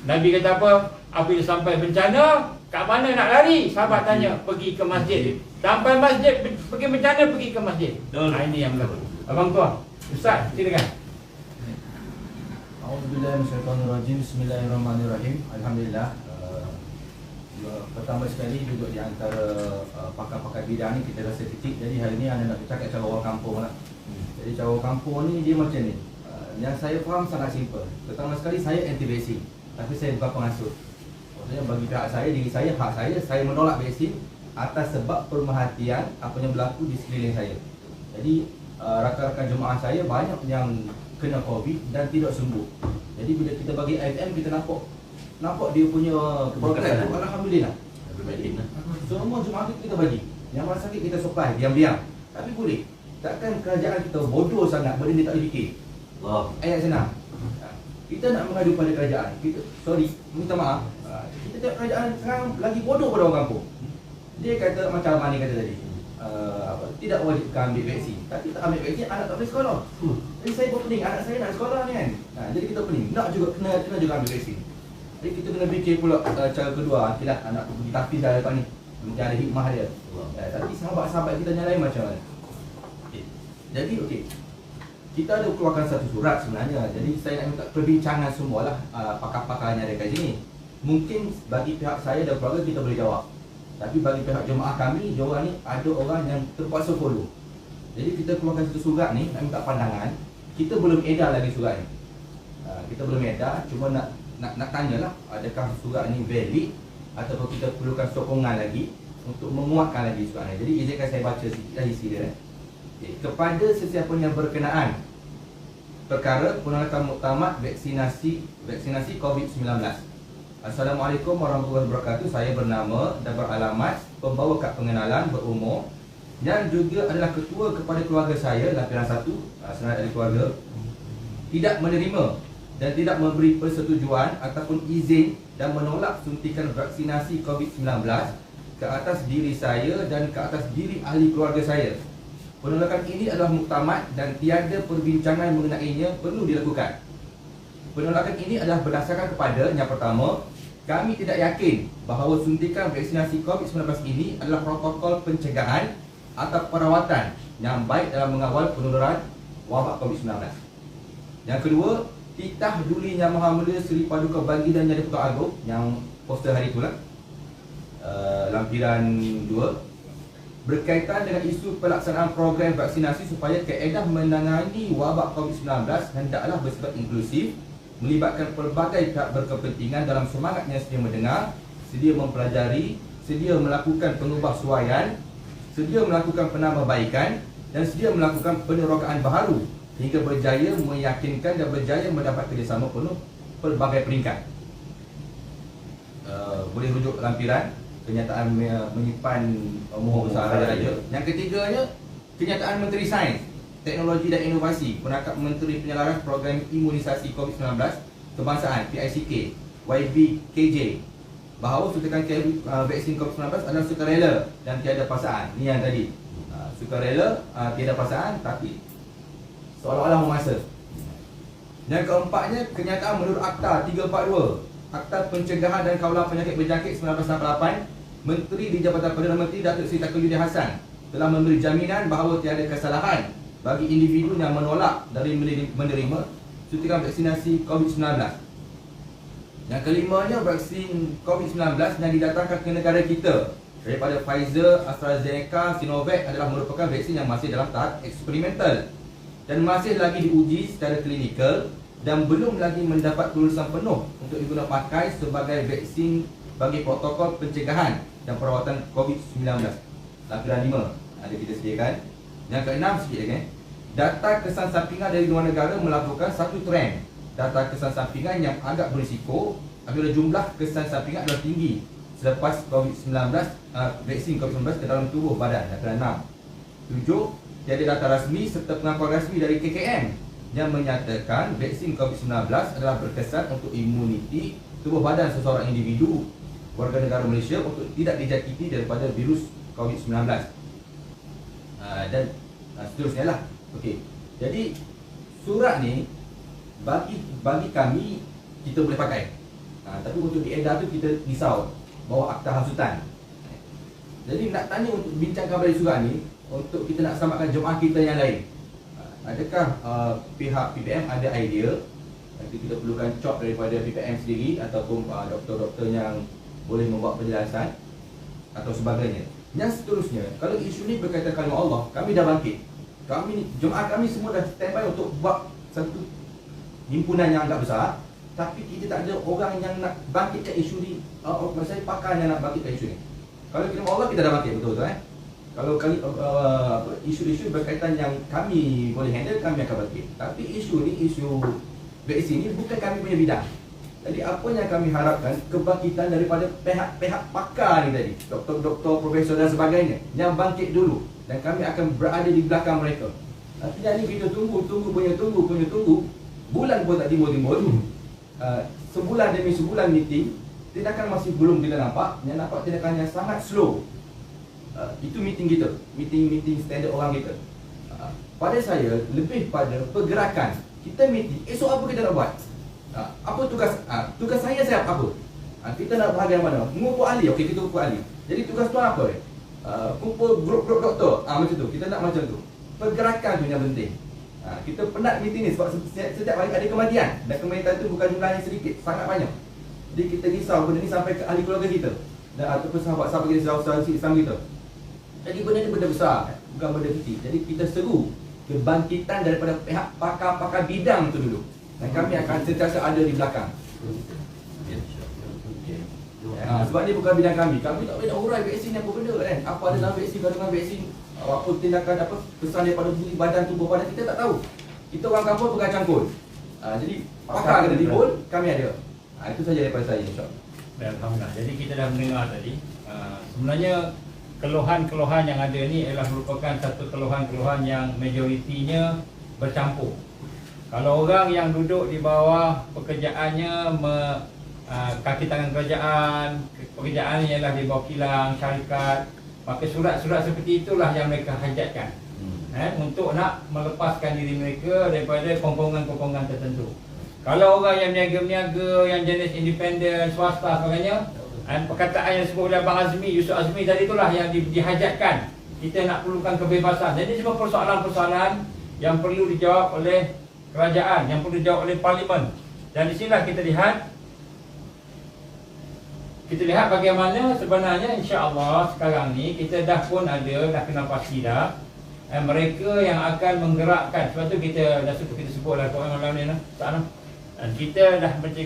Nabi kata apa? Apabila sampai bencana, kat mana nak lari? Sahabat tanya, pergi ke masjid. Sampai masjid, pergi bencana, pergi ke masjid. Ini yang berlaku. Abang Tuan, Ustaz, silakan. A'udzubillahi minasyaitonirrajim. Bismillahirrahmanirrahim. Alhamdulillah. Pertama sekali duduk di antara pakar-pakar bidang ni kita rasa kecil. Jadi hari ni anda nak cakap cara orang kampung lah. Jadi cara orang kampung ni dia macam ni. Yang saya faham sangat simple. Pertama sekali saya anti vaksin, tapi saya bukan pengasuh. Maksudnya bagi pihak saya, diri saya, hak saya menolak vaksin atas sebab pemerhatian apa yang berlaku di sekeliling saya. Jadi rakan-rakan jemaah saya banyak yang kena COVID dan tidak sembuh. Jadi bila kita bagi IFM, kita nampak dia punya progres tu, alhamdulillah. Semua jemaah kita bagi. Yang mana sakit kita supply diam-diam. Tapi boleh. Takkan kerajaan kita bodoh sangat benda dia tak boleh fikir. Ayat senang. Kita nak mengadu pada kerajaan. Minta maaf. Kita tengok kerajaan sekarang lagi bodoh pada orang kampung. Dia kata macam Mani kata tadi. Tidak wajibkan ambil vaksin. Tapi tak ambil vaksin, anak tak boleh sekolah. Jadi saya pun pening, anak saya nak sekolah ni kan. Jadi kita pening. Nak juga kena juga ambil vaksin. Jadi kita kena fikir pula cara kedua. Okeylah, anak tu pergi tahfiz dah lepas ni. Mungkin ada hikmah dia. Tapi sahabat-sahabat kita yang lain macam mana? Jadi okey. Kita ada keluarkan satu surat sebenarnya. Jadi saya nak minta perbincangan semualah pakar-pakar yang ada kat sini. Mungkin bagi pihak saya dan keluarga kita boleh jawab. Tapi bagi pihak jemaah kami, diorang ni ada orang yang terpaksa follow. Jadi kita keluarkan satu surat ni, nak minta pandangan. Kita belum edar lagi surat ni. Kita belum edar, cuma nak tanyalah adakah surat ni valid ataupun kita perlukan sokongan lagi untuk menguatkan lagi surat ni. Jadi izinkan saya baca sikit isi dia. Kepada sesiapa yang berkenaan perkara penolakan muktamad vaksinasi COVID-19. Assalamualaikum warahmatullahi wabarakatuh. Saya bernama dan beralamat pembawa kad pengenalan berumur yang juga adalah ketua kepada keluarga saya lampiran 1 senada dari keluarga tidak menerima dan tidak memberi persetujuan ataupun izin dan menolak suntikan vaksinasi COVID-19 ke atas diri saya dan ke atas diri ahli keluarga saya. Penolakan ini adalah muktamad dan tiada perbincangan mengenainya perlu dilakukan. Penolakan ini adalah berdasarkan kepada yang pertama, kami tidak yakin bahawa suntikan vaksinasi COVID-19 ini adalah protokol pencegahan atau perawatan yang baik dalam mengawal penularan wabak COVID-19. Yang kedua, titah Duli Yang Maha Mulia Seri Paduka Baginda Yang Di-Pertuan Agong, yang poster hari itulah, lampiran 2, berkaitan dengan isu pelaksanaan program vaksinasi supaya kaedah menangani wabak COVID-19 hendaklah bersifat inklusif, melibatkan pelbagai pihak berkepentingan dalam semangatnya sedia mendengar, sedia mempelajari, sedia melakukan pengubahsuaian, sedia melakukan penambahbaikan dan sedia melakukan penerokaan baharu hingga berjaya meyakinkan dan berjaya mendapat kerjasama penuh pelbagai peringkat. Boleh rujuk lampiran kenyataan menyimpan mohon besar raja-raja. Yang ketiganya, kenyataan Menteri Sains, Teknologi dan Inovasi, penangkap Menteri Penyelaras Program Imunisasi COVID-19 Kebangsaan PICK, YBKJ, bahawa suntikan vaksin COVID-19 adalah sukarela dan tiada paksaan. Ni yang tadi, sukarela, tiada paksaan tapi seolah-olah memaksa. Yang keempatnya, kenyataan menurut Akta 342, Akta Pencegahan dan Kawalan Penyakit Berjangkit 1968, Menteri di Jabatan Perdana Menteri Datuk Seri Tengku Hasan telah memberi jaminan bahawa tiada kesalahan bagi individu yang menolak dari menerima suntikan vaksinasi COVID-19. Yang kelimanya, vaksin COVID-19 yang didatangkan ke negara kita daripada Pfizer, AstraZeneca, Sinovac adalah merupakan vaksin yang masih dalam tahap eksperimental dan masih lagi diuji secara klinikal dan belum lagi mendapat kelulusan penuh untuk digunakan pakai sebagai vaksin bagi protokol pencegahan dan perawatan COVID-19. Lampiran 5 ada kita sediakan. Yang keenam sikit lagi, data kesan sampingan dari luar negara melaporkan satu trend. Data kesan sampingan yang agak berisiko apabila jumlah kesan sampingan adalah tinggi selepas COVID-19, vaksin COVID-19 ke dalam tubuh badan. Data 6. 7. Tiada data rasmi serta pengakuan rasmi dari KKM yang menyatakan vaksin COVID-19 adalah berkesan untuk imuniti tubuh badan seseorang individu warga negara Malaysia untuk tidak dijangkiti daripada virus COVID-19. Dan seterusnya lah. Okey. Jadi surat ni bagi kami kita boleh pakai. Tapi untuk diedar tu kita risau bawa akta hasutan. Jadi nak tanya untuk bincangkan balik surat ni untuk kita nak selamatkan jemaah kita yang lain. Adakah pihak PPM ada idea? Nanti kita perlukan cop daripada PPM sendiri ataupun doktor-doktor yang boleh membuat penjelasan atau sebagainya. Yang seterusnya, kalau isu ni berkaitan kalimah Allah, kami dah bangkit. Jemaah kami semua dah standby untuk buat satu himpunan yang agak besar, tapi kita tak ada orang yang nak bangkitkan isu ni. Maksudnya pakar yang nak bangkitkan isu ni. Kalau kalimah Allah kita dah bangkit betul-betul Kalau isu-isu berkaitan yang kami boleh handle, kami akan bangkit. Tapi isu vaksin ni bukan kami punya bidang. Jadi apa yang kami harapkan, kebangkitan daripada pihak pakar ni tadi, doktor-doktor, profesor dan sebagainya, yang bangkit dulu. Dan kami akan berada di belakang mereka. Tapi yang ni kita tunggu, bulan pun tak timbul-timbul. Sebulan demi sebulan meeting, tindakan masih belum kita nampak. Yang nampak tindakan yang sangat slow. Itu meeting kita, meeting standard orang kita. Pada saya, lebih pada pergerakan. Kita meeting, esok apa kita nak buat? Apa tugas saya apa? Kita nak bahagian mana? Mengumpul ahli, okey kita kumpul ahli. Jadi tugas tuan apa? Kumpul grup-grup doktor, macam tu, kita nak macam tu. Pergerakan tu yang penting. Kita penat meeting ni sebab setiap hari ada kematian. Dan kematian tu bukan jumlahnya sedikit, sangat banyak. Jadi kita risau benda ni sampai ke ahli keluarga kita dan ataupun sahabat-sahabat kita, sahabat-sahabat Islam kita. Jadi benda ni benda besar, bukan benda kecil. Jadi kita seru kebangkitan daripada pihak pakar-pakar bidang tu dulu. Dan kami akan sentiasa ada di belakang. Sebab ni bukan bidang kami. Kami tak boleh nak urai vaksin apa benda kan. Apa ada dalam vaksin, kandungan vaksin, apa tindakan apa pesan daripada badan tubuh badan kita tak tahu. Kita orang kampung pegang cangkul. Jadi pakar kena timbul, kami ada. Itu saja daripada saya, insya-Allah. Alhamdulillah. Jadi kita dah mendengar tadi. Sebenarnya keluhan-keluhan yang ada ni adalah merupakan satu keluhan-keluhan yang majoritinya bercampur. Kalau orang yang duduk di bawah pekerjaannya kaki tangan pekerjaan ialah di bawah kilang, syarikat, maka surat-surat seperti itulah yang mereka hajatkan untuk nak melepaskan diri mereka daripada kongkongan-kongkongan tertentu. Kalau orang yang berniaga-niaga, yang jenis independen, swasta sebagainya, perkataan yang disebut oleh Abang Azmi, Yusuf Azmi tadi itulah yang dihajatkan. Kita nak perlukan kebebasan. Jadi semua persoalan-persoalan yang perlu dijawab oleh kerajaan, yang perlu dijawab oleh parlimen. Dan di sinilah kita lihat bagaimana sebenarnya insya-Allah sekarang ni kita dah kena pasti dah mereka yang akan menggerakkan. Sebab tu kita sebutlah malam ni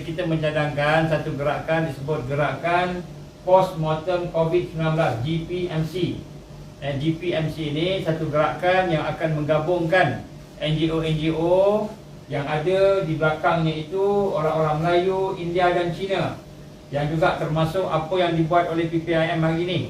kita mencadangkan satu gerakan disebut gerakan Post-Mortem COVID-19 GPMC. GPMC ini satu gerakan yang akan menggabungkan NGO-NGO yang ada di belakangnya itu orang-orang Melayu, India dan Cina, yang juga termasuk apa yang dibuat oleh PPIM hari ini.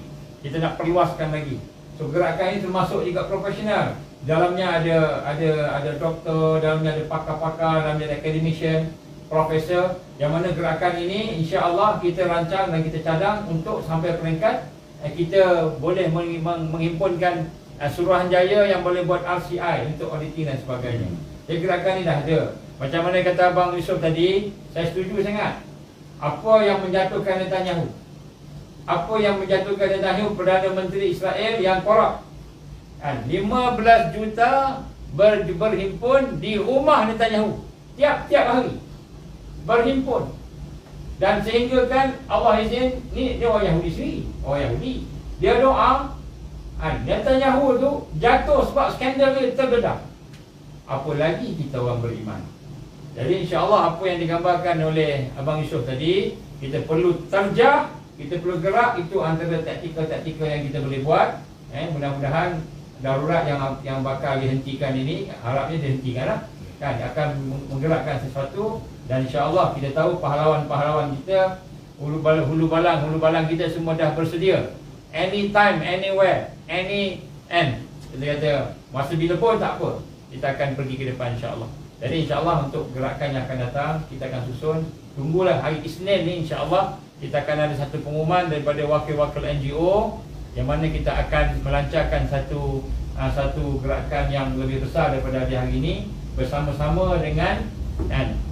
Kita nak perluaskan lagi. So gerakan ini termasuk juga profesional. Dalamnya ada doktor, dalamnya ada pakar-pakar, dalamnya ada academician, profesor, yang mana gerakan ini insya-Allah kita rancang dan kita cadang untuk sampai peringkat kita boleh menghimpunkan Suruhanjaya yang boleh buat RCI untuk auditing dan sebagainya. Jadi gerakan ni dah ada. Macam mana kata Abang Yusuf tadi, saya setuju sangat. Apa yang menjatuhkan Netanyahu? apa yang menjatuhkan Netanyahu Perdana Menteri Israel yang korup. 15 juta berhimpun di rumah Netanyahu tiap-tiap hari berhimpun, dan sehingga kan Allah izin, ni dia orang Yahudi sendiri, orang Yahudi, dia doa Netanyahu tu jatuh sebab skandal dia terbedah. Apa lagi kita orang beriman. Jadi insya-Allah apa yang digambarkan oleh Abang Yusof tadi, kita perlu terjah, kita perlu gerak. Itu antara taktikal-taktikal yang kita boleh buat. Mudah-mudahan darurat yang bakal dihentikan ini, harapnya dihentikanlah, kan, akan menggerakkan sesuatu. Dan insya-Allah kita tahu pahlawan-pahlawan kita, hulu balang kita semua dah bersedia. Anytime, anywhere, any end. Kita kata masa bila pun tak apa, kita akan pergi ke depan insya-Allah. Jadi insya-Allah untuk gerakan yang akan datang kita akan susun. Tunggulah hari Isnin ni insya-Allah kita akan ada satu pengumuman daripada wakil-wakil NGO yang mana kita akan melancarkan satu gerakan yang lebih besar daripada hari ini bersama-sama dengan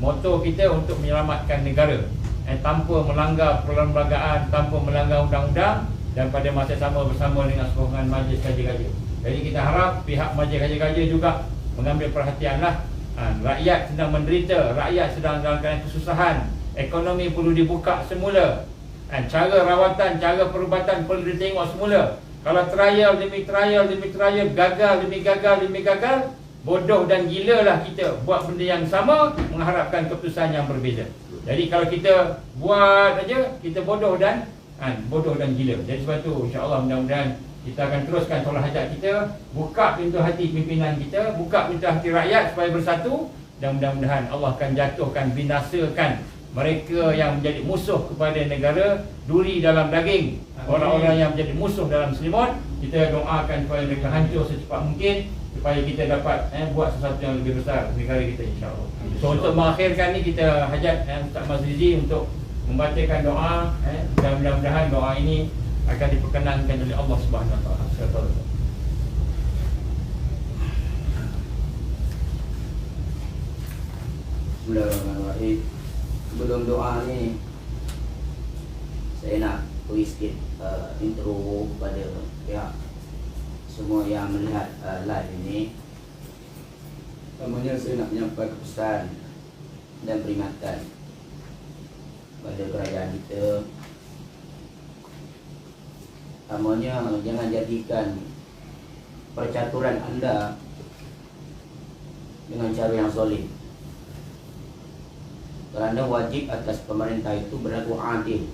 moto kita untuk menyelamatkan negara, tanpa melanggar perlembagaan, tanpa melanggar undang-undang, dan pada masa sama bersama dengan sokongan Majlis Kaji-Kaji. Jadi kita harap pihak Majlis Kaji-Kaji juga mengambil perhatianlah. Rakyat sedang menderita, rakyat sedang dalam keadaan kesusahan, ekonomi perlu dibuka semula, cara rawatan, cara perubatan perlu ditengok semula. Kalau trial demi trial, gagal demi gagal, bodoh dan gila lah kita buat benda yang sama mengharapkan keputusan yang berbeza. Jadi kalau kita buat aja, kita bodoh dan gila. Jadi sebab tu insya-Allah mudah-mudahan kita akan teruskan solat hajat kita, buka pintu hati pimpinan kita, buka pintu hati rakyat supaya bersatu, dan mudah-mudahan Allah akan jatuhkan, binasakan mereka yang menjadi musuh kepada negara, duri dalam daging, orang-orang yang menjadi musuh dalam selimut. Kita doakan supaya mereka hancur secepat mungkin, supaya kita dapat buat sesuatu yang lebih besar negara kita insya-Allah. So untuk mengakhirkan ni, kita hajat Ustaz Mazrizi untuk membacakan doa, dan mudah-mudahan doa ini akan diperkenankan oleh Allah Subhanahu Wa Taala. Bismillahirrahmanirrahim. Sebelum doa ni, saya nak beri sikit intro kepada pihak semua yang melihat live ini. Pertamanya saya nak menyampaikan pesan dan peringatan kepada kerajaan kita. Pertamanya, jangan jadikan percaturan anda dengan cara yang zalim. Kerana wajib atas pemerintah itu berlaku adil.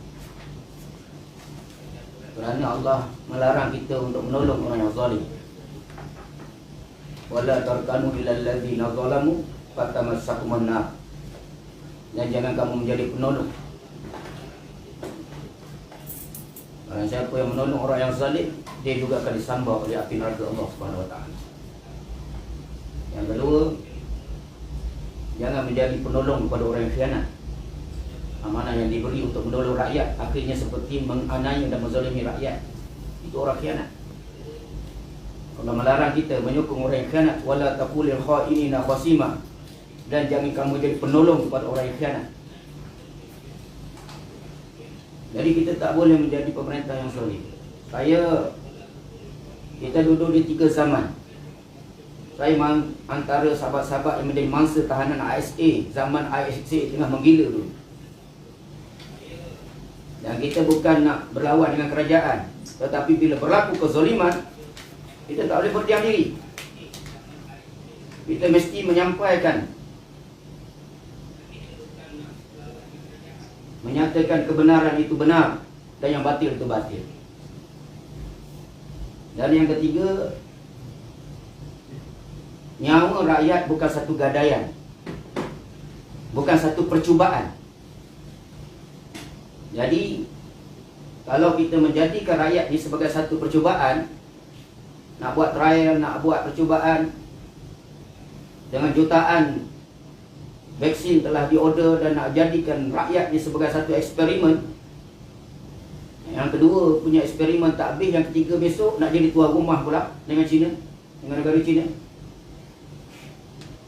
Kerana Allah melarang kita untuk menolong orang yang zalim. Wala tarkanu ilal ladzina zalamu fatamassakumun nar. Dan jangan kamu menjadi penolong. Karena siapa yang menolong orang yang zalim, dia juga akan disambar oleh api neraka Allah Subhanahu Wa Taala. Yang kedua, jangan menjadi penolong kepada orang yang khianat. Amanah yang diberi untuk menolong rakyat akhirnya seperti menganiaya dan menzalimi rakyat. Itu orang khianat. Allah melarang kita menyokong orang yang khianat. Wala taqulil khainina khasima. Dan jangan kamu jadi penolong kepada orang yang khianat. Jadi kita tak boleh menjadi pemerintah yang zalim. Kita duduk di 3 zaman. Saya antara sahabat-sahabat yang menjadi mangsa tahanan ISA, zaman ISA tengah menggila dulu. Dan kita bukan nak berlawan dengan kerajaan, tetapi bila berlaku kezaliman, kita tak boleh berdiam diri. Kita mesti menyampaikan, menyatakan kebenaran itu benar dan yang batil itu batil. Dan yang ketiga, nyawa rakyat bukan satu gadaian, bukan satu percubaan. Jadi kalau kita menjadikan rakyat ini sebagai satu percubaan, nak buat trial, nak buat percubaan dengan jutaan vaksin telah diorder dan nak jadikan rakyat ini sebagai satu eksperimen. Yang kedua punya eksperimen tak habis, yang ketiga besok nak jadi tuan rumah pula dengan China, dengan negara China.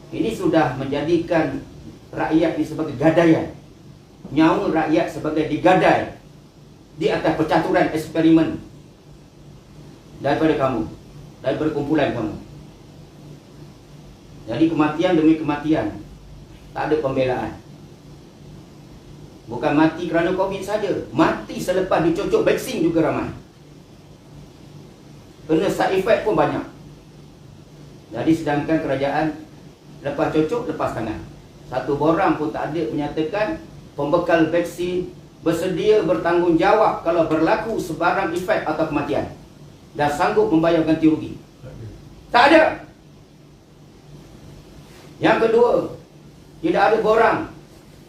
Ini sudah menjadikan rakyat ini sebagai gadaian, nyawa rakyat sebagai digadai di atas percaturan eksperimen daripada kamu, daripada kumpulan kamu. Jadi kematian demi kematian, tak ada pembelaan. Bukan mati kerana COVID saja, mati selepas dicocok vaksin juga ramai. Kena side effect pun banyak. Jadi sedangkan kerajaan lepas cocok, lepas tangan. Satu borang pun tak ada menyatakan pembekal vaksin bersedia bertanggungjawab kalau berlaku sebarang efek atau kematian dan sanggup membayar ganti rugi. Tak ada. Yang kedua, tidak ada borang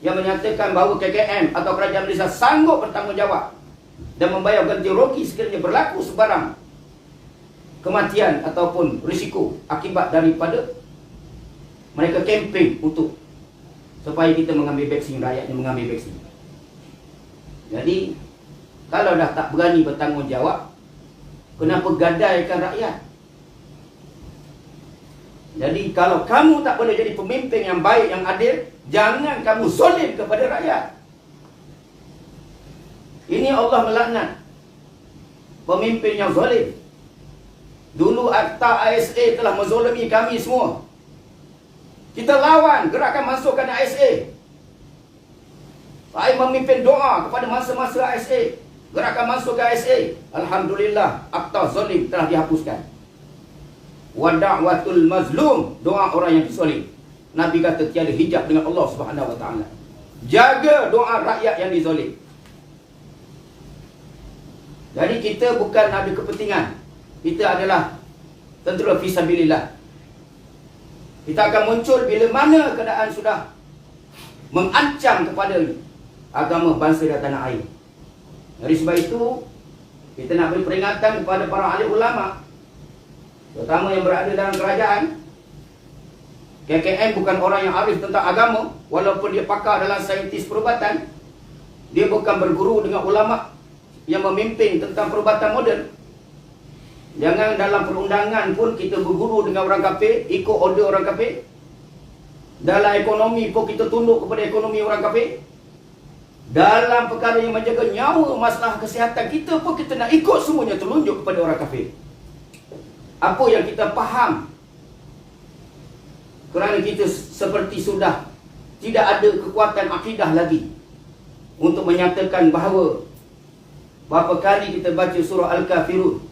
yang menyatakan bahawa KKM atau kerajaan Malaysia sanggup bertanggungjawab dan membayar ganti rugi sekiranya berlaku sebarang kematian ataupun risiko akibat daripada mereka kempen untuk supaya kita mengambil vaksin, rakyatnya mengambil vaksin. Jadi kalau dah tak berani bertanggungjawab, kenapa gadaikan rakyat? Jadi kalau kamu tak boleh jadi pemimpin yang baik, yang adil, jangan kamu zalim kepada rakyat. Ini Allah melaknat pemimpin yang zalim. Dulu Akta ISA telah menzalimi kami semua. Kita lawan gerakan masukkan ISA. Saya memimpin doa kepada masa-masa ISA, gerakan masuk ke ISA. Alhamdulillah, Akta zalim telah dihapuskan. Wa da'watul mazlum, doa orang yang dizalim. Nabi kata tiada hijab dengan Allah Subhanahu wa taala. Jaga doa rakyat yang dizalim. Jadi kita bukan ada kepentingan. Kita adalah tentera fisabilillah. Kita akan muncul bila mana keadaan sudah mengancam kepada agama bangsa dan tanah air. Dari sebab itu, kita nak beri peringatan kepada para ahli ulama, terutama yang berada dalam kerajaan. KKM bukan orang yang arif tentang agama, walaupun dia pakar dalam saintis perubatan. Dia bukan berguru dengan ulama yang memimpin tentang perubatan moden. Jangan dalam perundangan pun kita berguru dengan orang kafir, ikut order orang kafir. Dalam ekonomi pun kita tunduk kepada ekonomi orang kafir. Dalam perkara yang menjaga nyawa, masalah kesihatan kita pun kita nak ikut semuanya telunjuk kepada orang kafir. Apa yang kita faham, kerana kita seperti sudah tidak ada kekuatan akidah lagi untuk menyatakan bahawa berapa kali kita baca surah Al-Kafirun,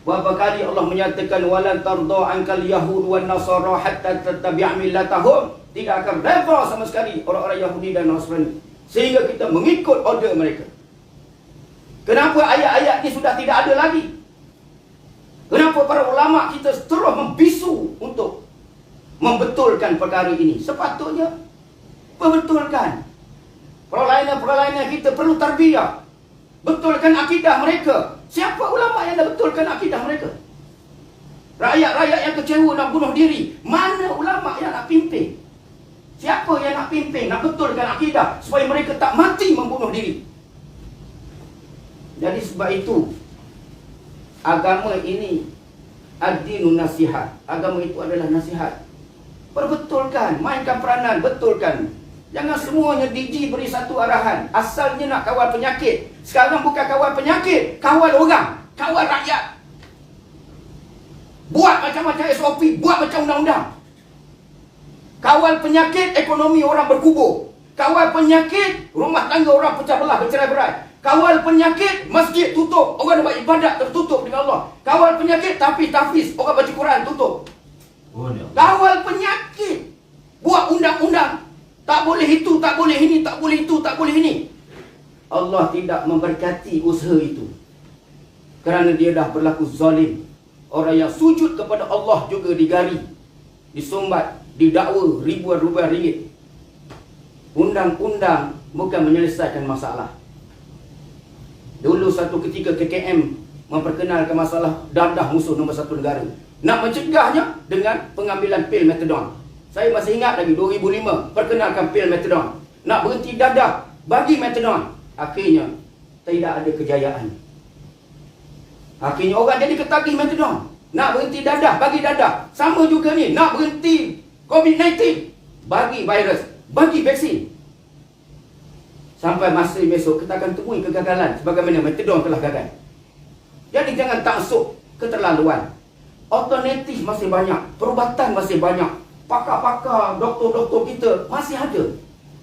berapa kali Allah menyatakan walan tarda ankal yahud wan nasara hatta tattabi'a millatahum, tidak akan redha sama sekali orang-orang Yahudi dan Nasrani sehingga kita mengikut order mereka. Kenapa ayat-ayat ini sudah tidak ada lagi? Kenapa para ulama kita terus membisu untuk membetulkan perkara ini? Sepatutnya membetulkan. Perlainan-perlainan kita perlu tarbiyah. Betulkan akidah mereka. Siapa ulama yang dah betulkan akidah mereka? Rakyat-rakyat yang kecewa nak bunuh diri, mana ulama yang nak pimpin? Siapa yang nak pimpin, nak betulkan akidah supaya mereka tak mati membunuh diri? Jadi sebab itu, agama ini ad-dinu nasihat. Agama itu adalah nasihat. Perbetulkan, mainkan peranan, betulkan. Jangan semuanya DG beri satu arahan. Asalnya nak kawal penyakit. Sekarang bukan kawal penyakit, kawal orang, kawal rakyat. Buat macam-macam SOP, buat macam undang-undang. Kawal penyakit, ekonomi orang berkubur. Kawal penyakit, rumah tangga orang pecah belah, bercerai-berai. Kawal penyakit, masjid tutup, orang buat ibadat tertutup dengan Allah. Kawal penyakit, tapi tahfiz, orang baca Quran tutup. Kawal penyakit, buat undang-undang. Tak boleh itu, tak boleh ini, tak boleh itu, tak boleh ini. Allah tidak memberkati usaha itu, kerana dia dah berlaku zalim. Orang yang sujud kepada Allah juga digari, disumbat, didakwa ribuan-ribuan ringgit. Undang-undang bukan menyelesaikan masalah. Dulu satu ketika KKM memperkenalkan masalah dadah musuh nombor satu negara. Nak mencegahnya dengan pengambilan pil metadon. Saya masih ingat lagi 2005 perkenalkan pil metadon. Nak berhenti dadah, bagi metadon. Akhirnya tidak ada kejayaan. Akhirnya orang jadi ketagih metadon. Nak berhenti dadah, bagi dadah. Sama juga ni, nak berhenti COVID-19, bagi virus, bagi vaksin. Sampai masa besok kita akan temui kegagalan sebagaimana Metadon telah gagal. Jadi jangan taksub keterlaluan. Alternatif masih banyak, perubatan masih banyak. Pakar-pakar, doktor-doktor kita masih ada.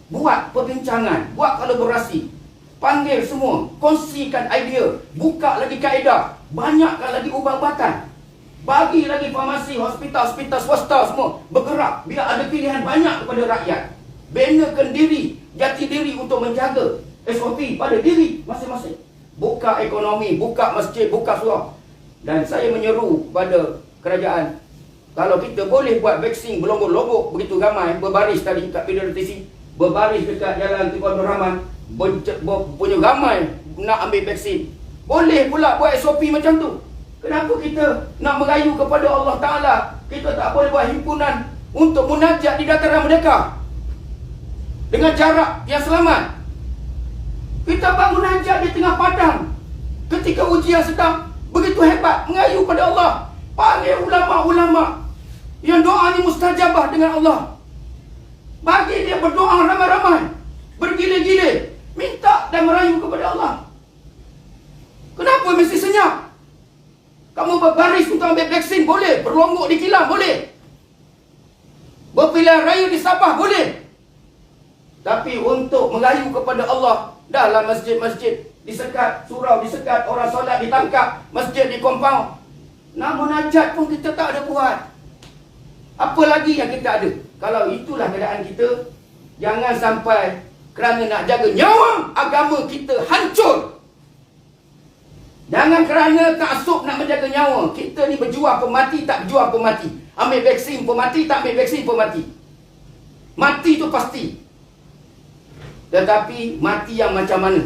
Buat perbincangan, buat kolaborasi. Panggil semua, kongsikan idea, buka lagi kaedah, banyakkan lagi ubat-ubatan. Bagi lagi farmasi, hospital-hospital swasta semua bergerak biar ada pilihan banyak kepada rakyat. Benakan diri, jati diri untuk menjaga SOP pada diri masing-masing. Buka ekonomi, buka masjid, buka surau. Dan saya menyeru pada kerajaan, kalau kita boleh buat vaksin berlombok-lombok begitu ramai, berbaris tadi kat PDRTC, berbaris dekat jalan Tuan Nur Rahman, punya ramai nak ambil vaksin. Boleh pula buat SOP macam tu. Kenapa kita nak merayu kepada Allah Ta'ala? Kita tak boleh buat himpunan untuk munajat di dataran merdeka dengan jarak yang selamat. Kita buat munajat di tengah padang ketika ujian sedang begitu hebat, merayu pada Allah. Panggil ulama-ulama yang doanya mustajabah dengan Allah. Bagi dia berdoa ramai-ramai, bergila-gila, minta dan merayu kepada Allah. Kenapa mesti senyap? Kamu berbaris untuk ambil vaksin boleh, berlombok di kilang boleh, berpilihan raya di Sabah boleh. Tapi untuk merayu kepada Allah, dalam masjid-masjid disekat, surau disekat, orang solat ditangkap, masjid dikompau. Nak munajat pun kita tak ada buat. Apa lagi yang kita ada? Kalau itulah keadaan kita, jangan sampai kerana nak jaga nyawa agama kita hancur. Jangan kerana taksub nak menjaga nyawa. Kita ni berjuang pun mati, tak berjuang pun mati. Ambil vaksin pun mati, tak ambil vaksin pun mati. Mati tu pasti. Tetapi mati yang macam mana?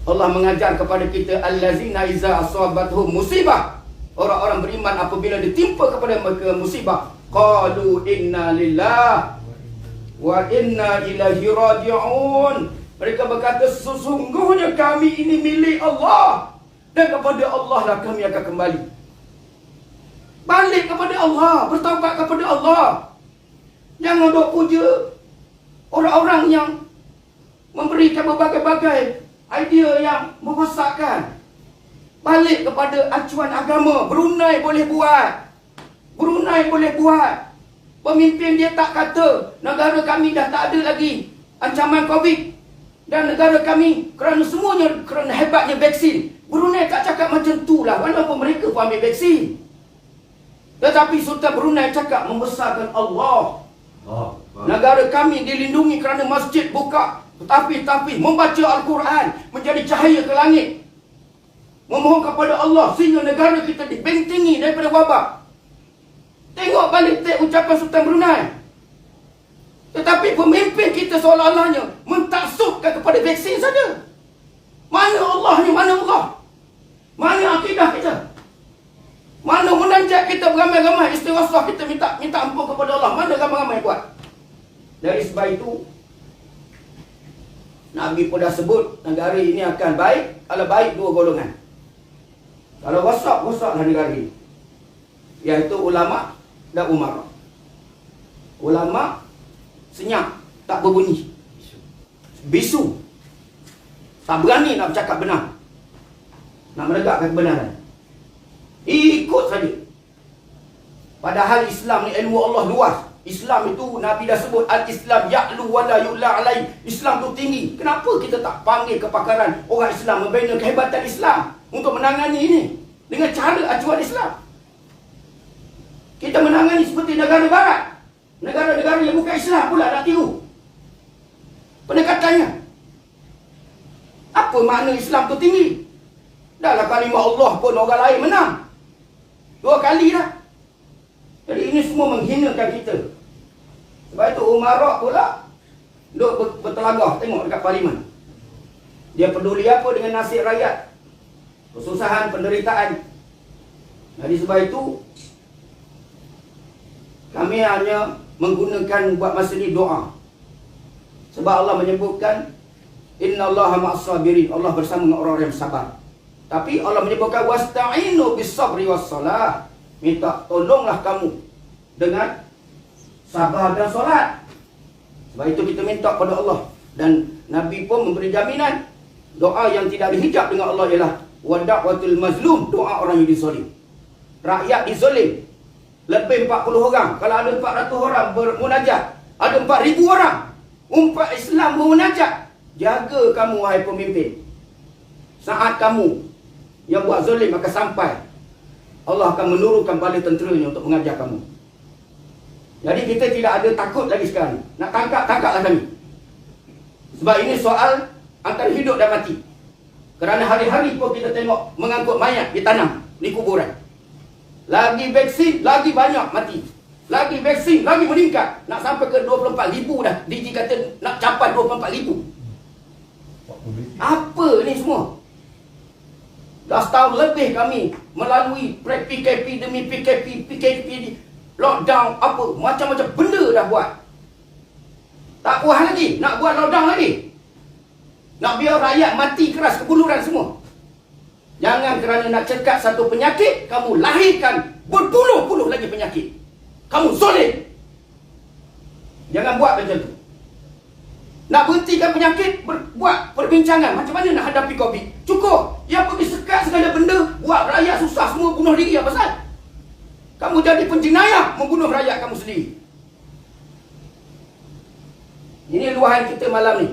Allah mengajar kepada kita, allazina iza asabathum musibah. Orang-orang beriman apabila ditimpa kepada mereka musibah, qalu inna lillah wa inna ilaihi raji'un. Mereka berkata, sesungguhnya kami ini milik Allah dan kepada Allah lah kami akan kembali. Balik kepada Allah, bertaubat kepada Allah. Jangan duk puja orang-orang yang memberikan berbagai-bagai idea yang merosakkan. Balik kepada acuan agama. Brunei boleh buat. Brunei boleh buat. Pemimpin dia tak kata negara kami dah tak ada lagi ancaman COVID. Dan negara kami kerana semuanya, kerana hebatnya vaksin. Brunei tak cakap macam tu lah, walaupun mereka pun ambil vaksin. Tetapi Sultan Brunei cakap membesarkan Allah. Negara kami dilindungi kerana masjid buka. Tetapi membaca Al-Quran menjadi cahaya ke langit. Memohon kepada Allah sehingga negara kita dibentengi daripada wabak. Tengok balik ucapan Sultan Brunei. Tetapi pemimpin kita seolah-olahnya mentaksubkan kepada vaksin saja. Mana Allahnya? Mana Allah? Mana akidah kita? Mana munajat kita beramai-ramai, istighfar kita minta ampun kepada Allah? Mana ramai-ramai buat? Dari sebab itu, Nabi pun dah sebut negara ini akan baik. Kalau baik, dua golongan. Kalau rosaklah negara ini, iaitu ulama dan umara. Ulama senyap, tak berbunyi, bisu, tak berani nak bercakap benar, nak menegakkan kebenaran, ikut saja. Padahal Islam ni ilmu Allah luas. Islam itu Nabi dah sebut, al-Islam ya'lu wa la yu'la alai. Islam tu tinggi. Kenapa kita tak panggil kepakaran orang Islam membina kehebatan Islam untuk menangani ini dengan cara acuan Islam? Kita menangani seperti negara barat, negara-negara yang bukan Islam pula nak tiru pendekatannya. Apa makna Islam tu tinggi? Dahlah kalimah Allah pun orang lain menang 2 kali dah. Jadi ini semua menghinakan kita. Sebab itu Umarak pula duduk bertelagah tengok dekat parlimen. Dia peduli apa dengan nasib rakyat, kesusahan, penderitaan. Jadi sebab itu kami hanya menggunakan buat masa ni doa. Sebab Allah menyebutkan innallaha ma'as sabirin, Allah bersama dengan orang yang sabar. Tapi Allah menyebutkan wasta'inu bis-sabri was-salah, minta tolonglah kamu dengan sabar dan solat. Sebab itu kita minta kepada Allah Dan Nabi pun memberi jaminan doa yang tidak dihijab dengan Allah ialah wa da'watul mazlum, doa orang yang dizalim. Rakyat dizalim lebih 40 orang. Kalau ada 400 orang bermunajat, ada 4,000 orang umat Islam bermunajat, jaga kamu wahai pemimpin. Saat kamu yang buat zalim akan sampai, Allah akan menurunkan bala tenteranya untuk mengajar kamu. Jadi kita tidak ada takut lagi sekarang. Nak tangkap, tangkaplah kami. Sebab ini soal antara hidup dan mati. Kerana hari-hari pun kita tengok mengangkut mayat ditanam di kuburan. Lagi vaksin, lagi banyak mati. Lagi vaksin, lagi meningkat. Nak sampai ke 24,000 dah. DG kata nak capai 24,000. Apa ni semua? Dah setahun lebih kami melalui PKP demi PKP, lockdown, apa, macam-macam benda dah buat. Tak puas lagi, nak buat lockdown lagi. Nak biar rakyat mati keras kebuluran semua. Jangan kerana nak cekak satu penyakit, kamu lahirkan berpuluh-puluh lagi penyakit. Kamu zalim. Jangan buat macam tu. Nak berhentikan penyakit, buat perbincangan macam mana nak hadapi COVID. Cukup. Yang pergi sekat segala benda, buat rakyat susah semua, bunuh diri. Apa pasal? Kamu jadi penjenayah membunuh rakyat kamu sendiri. Ini luahan kita malam ni.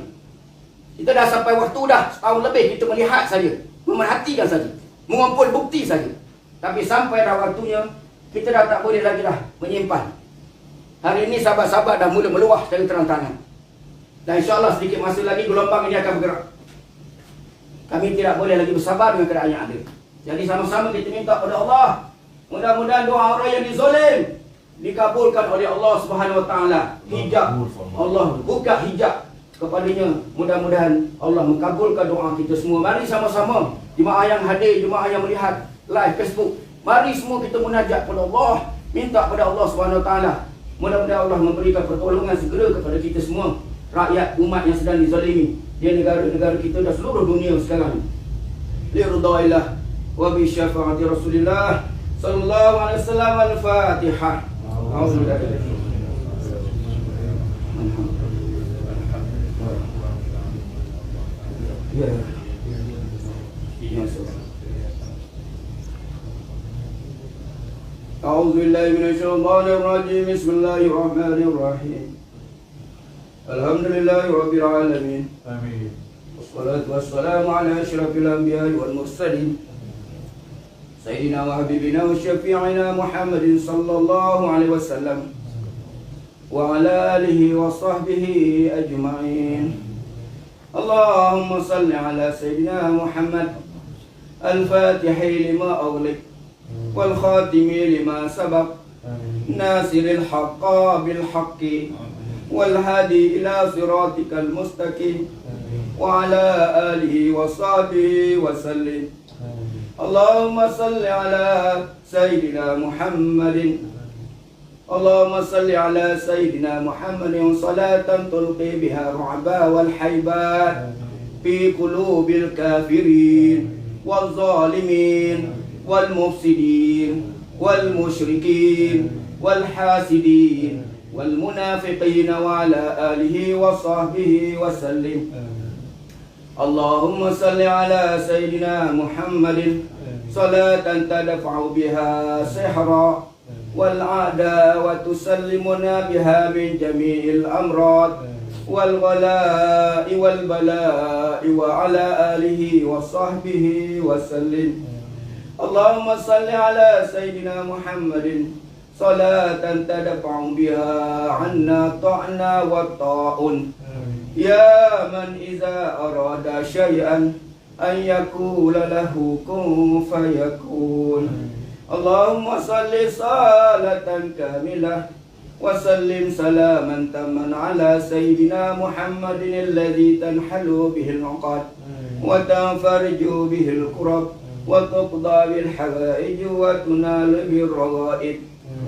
Kita dah sampai waktu dah, setahun lebih kita melihat saja, memerhatikan saja, mengumpul bukti saja. Tapi sampai dah waktunya, kita dah tak boleh lagi dah menyimpan. Hari ini sahabat-sahabat dah mula meluah secara terang-terangan. Dan insyaAllah sedikit masa lagi gelombang ini akan bergerak. Kami tidak boleh lagi bersabar dengan keadaan yang ada. Jadi sama-sama kita minta kepada Allah, mudah-mudahan doa orang yang dizalim dikabulkan oleh Allah Subhanahu Wa Taala. Hijab Allah buka hijab kepadanya. Mudah-mudahan Allah mengabulkan doa kita semua. Mari sama-sama jemaah yang hadir, jemaah yang melihat live Facebook, mari semua kita munajat kepada Allah, minta kepada Allah Subhanahu Wa Taala. Mudah-mudahan Allah memberikan pertolongan segera kepada kita semua, rakyat umat yang sedang dizalimi di negara-negara kita dan seluruh dunia sekarang. Li ridhaillah wa bi syafaati Rasulillah sallallahu alaihi wasallam. Al-Fatihah. A'udzubillahi. أعوذ بالله من الشيطان الرجيم. بسم الله الرحمن الرحيم. الحمد لله رب العالمين. آمين. والصلاة والسلام على أشرف الأنبياء والمرسلين سيدنا وحبيبنا وشفيعنا محمد صلى الله عليه وسلم وعلى آله وصحبه أجمعين. اللهم صل على سيدنا محمد الفاتح لما أغلق والخاتم لما سبق ناصر الحق بالحق والهادي إلى صراطك المستقيم وعلى آله وصحبه وسلم. اللهم صل على سيدنا محمد. اللهم صل على سيدنا محمد صلاة تلقي بها الرعب والحيبات في قلوب الكافرين والظالمين والمفسدين والمشركين والحاسدين والمنافقين وعلى آله وصحبه وسلم. اللهم صل على سيدنا محمد صلاة تدفع بها سحرا والعداء وتسلمنا بها من جميع الأمراض والغلاء والبلاء وعلى آله وصحبه وسلم. اللهم صل على سيدنا محمد صلاة تدفع بها عنا طعنا والطاعون يا من إذا أراد شيئا أن يقول له كن فيكون. اللهم صل صلاة كاملة وسلم سلاما تاما على سيدنا محمد الذي تنحل به العقد وتنفرج به الكرب وتقضى بالحوائج وتنال بالرغائب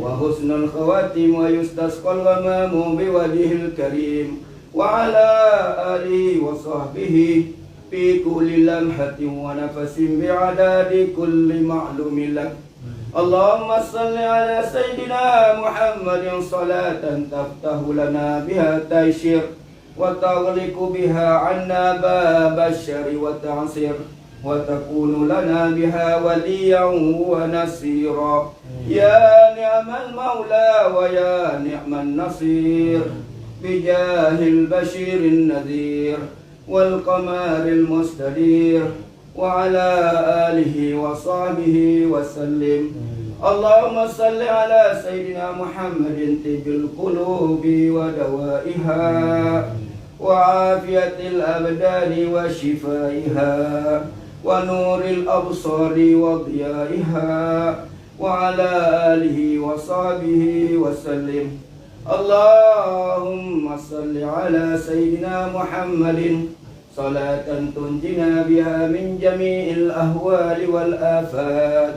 وحسن الخواتم ويستسقى الغمام بوجه الكريم وعلى آله وصحبه في كل لمحة ونفس بعدد كل معلوم لك. اللهم صل على سيدنا محمد صلاة تفتح لنا بها التيسير وتغلق بها عنا باب الشر والتعسير وتكون لنا بها وليا ونصيرا يا نعم المولى ويا نعم النصير بجاه البشير النذير والقمر المستدير وعلى آله وصحبه وسلم. اللهم صل على سيدنا محمد طب القلوب ودوائها وعافية الأبدان وشفائها ونور الأبصار وضيائها وعلى آله وصحبه وسلم. اللهم صل على سيدنا محمد صلاة تنجنا بها من جميع الأهوال والآفات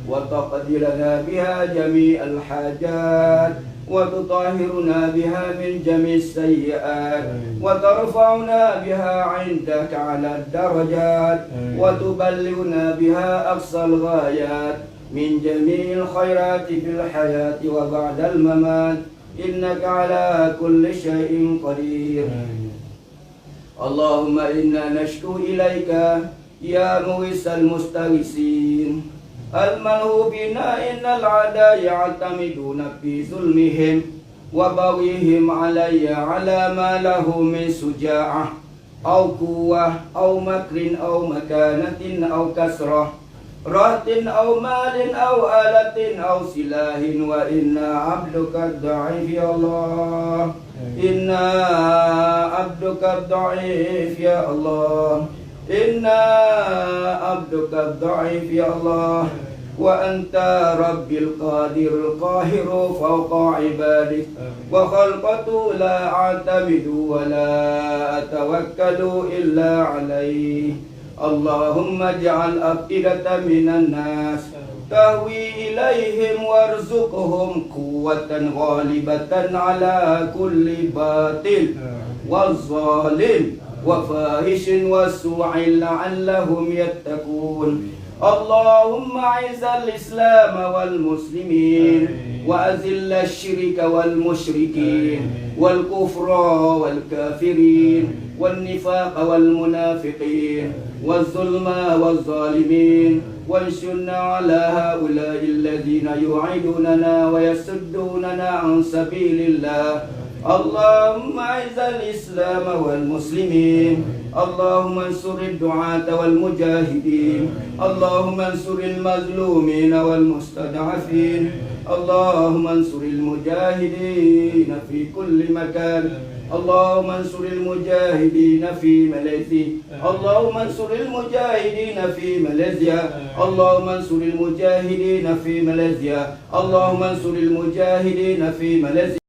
وتقضي لنا بها جميع الحاجات وتطهرنا بها من جميع السيئات وترفعنا بها عندك على الدرجات وتبلغنا بها أقصى الغايات من جميع الخيرات في الحياة وبعد الممات إنك على كل شيء قدير. اللهم إنا نشكو إليك يا مغيث المستغيثين الملهوبين إن العداء يعتمدون في ظلمهم وبغيهم علي على ما له من شجاعة أو قوة أو مكر أو مكانة أو كسرة رهط أو مال أو آلة أو سلاح وإنا عبدك الضعيف يا الله إنا عبدك الضعيف يا الله إنا عبدك الضعيف يا الله وأنت ربي القادر القاهر فوق عبادك وخلقت لا أعتمد ولا أتوكل إلا عليه. اللهم اجعل أفئدة من الناس تهوي إليهم وارزقهم قوة غالبة على كل باطل والظالم وفاحش وسوء لعلهم يتقون. اللهم أعز الإسلام والمسلمين وأذل الشرك والمشركين والكفر والكافرين والنفاق والمنافقين والظلم والظالمين وانصرنا على هؤلاء الذين يعيدوننا ويصدوننا عن سبيل الله. اللهم أعز الإسلام والمسلمين اللهم انصر الدعاة والمجاهدين اللهم انصر المظلومين والمستضعفين اللهم انصر المجاهدين في كل مكان اللهم انصر المجاهدين في ماليزيا اللهم انصر المجاهدين في ماليزيا اللهم انصر المجاهدين في ماليزيا اللهم انصر المجاهدين في ماليزيا.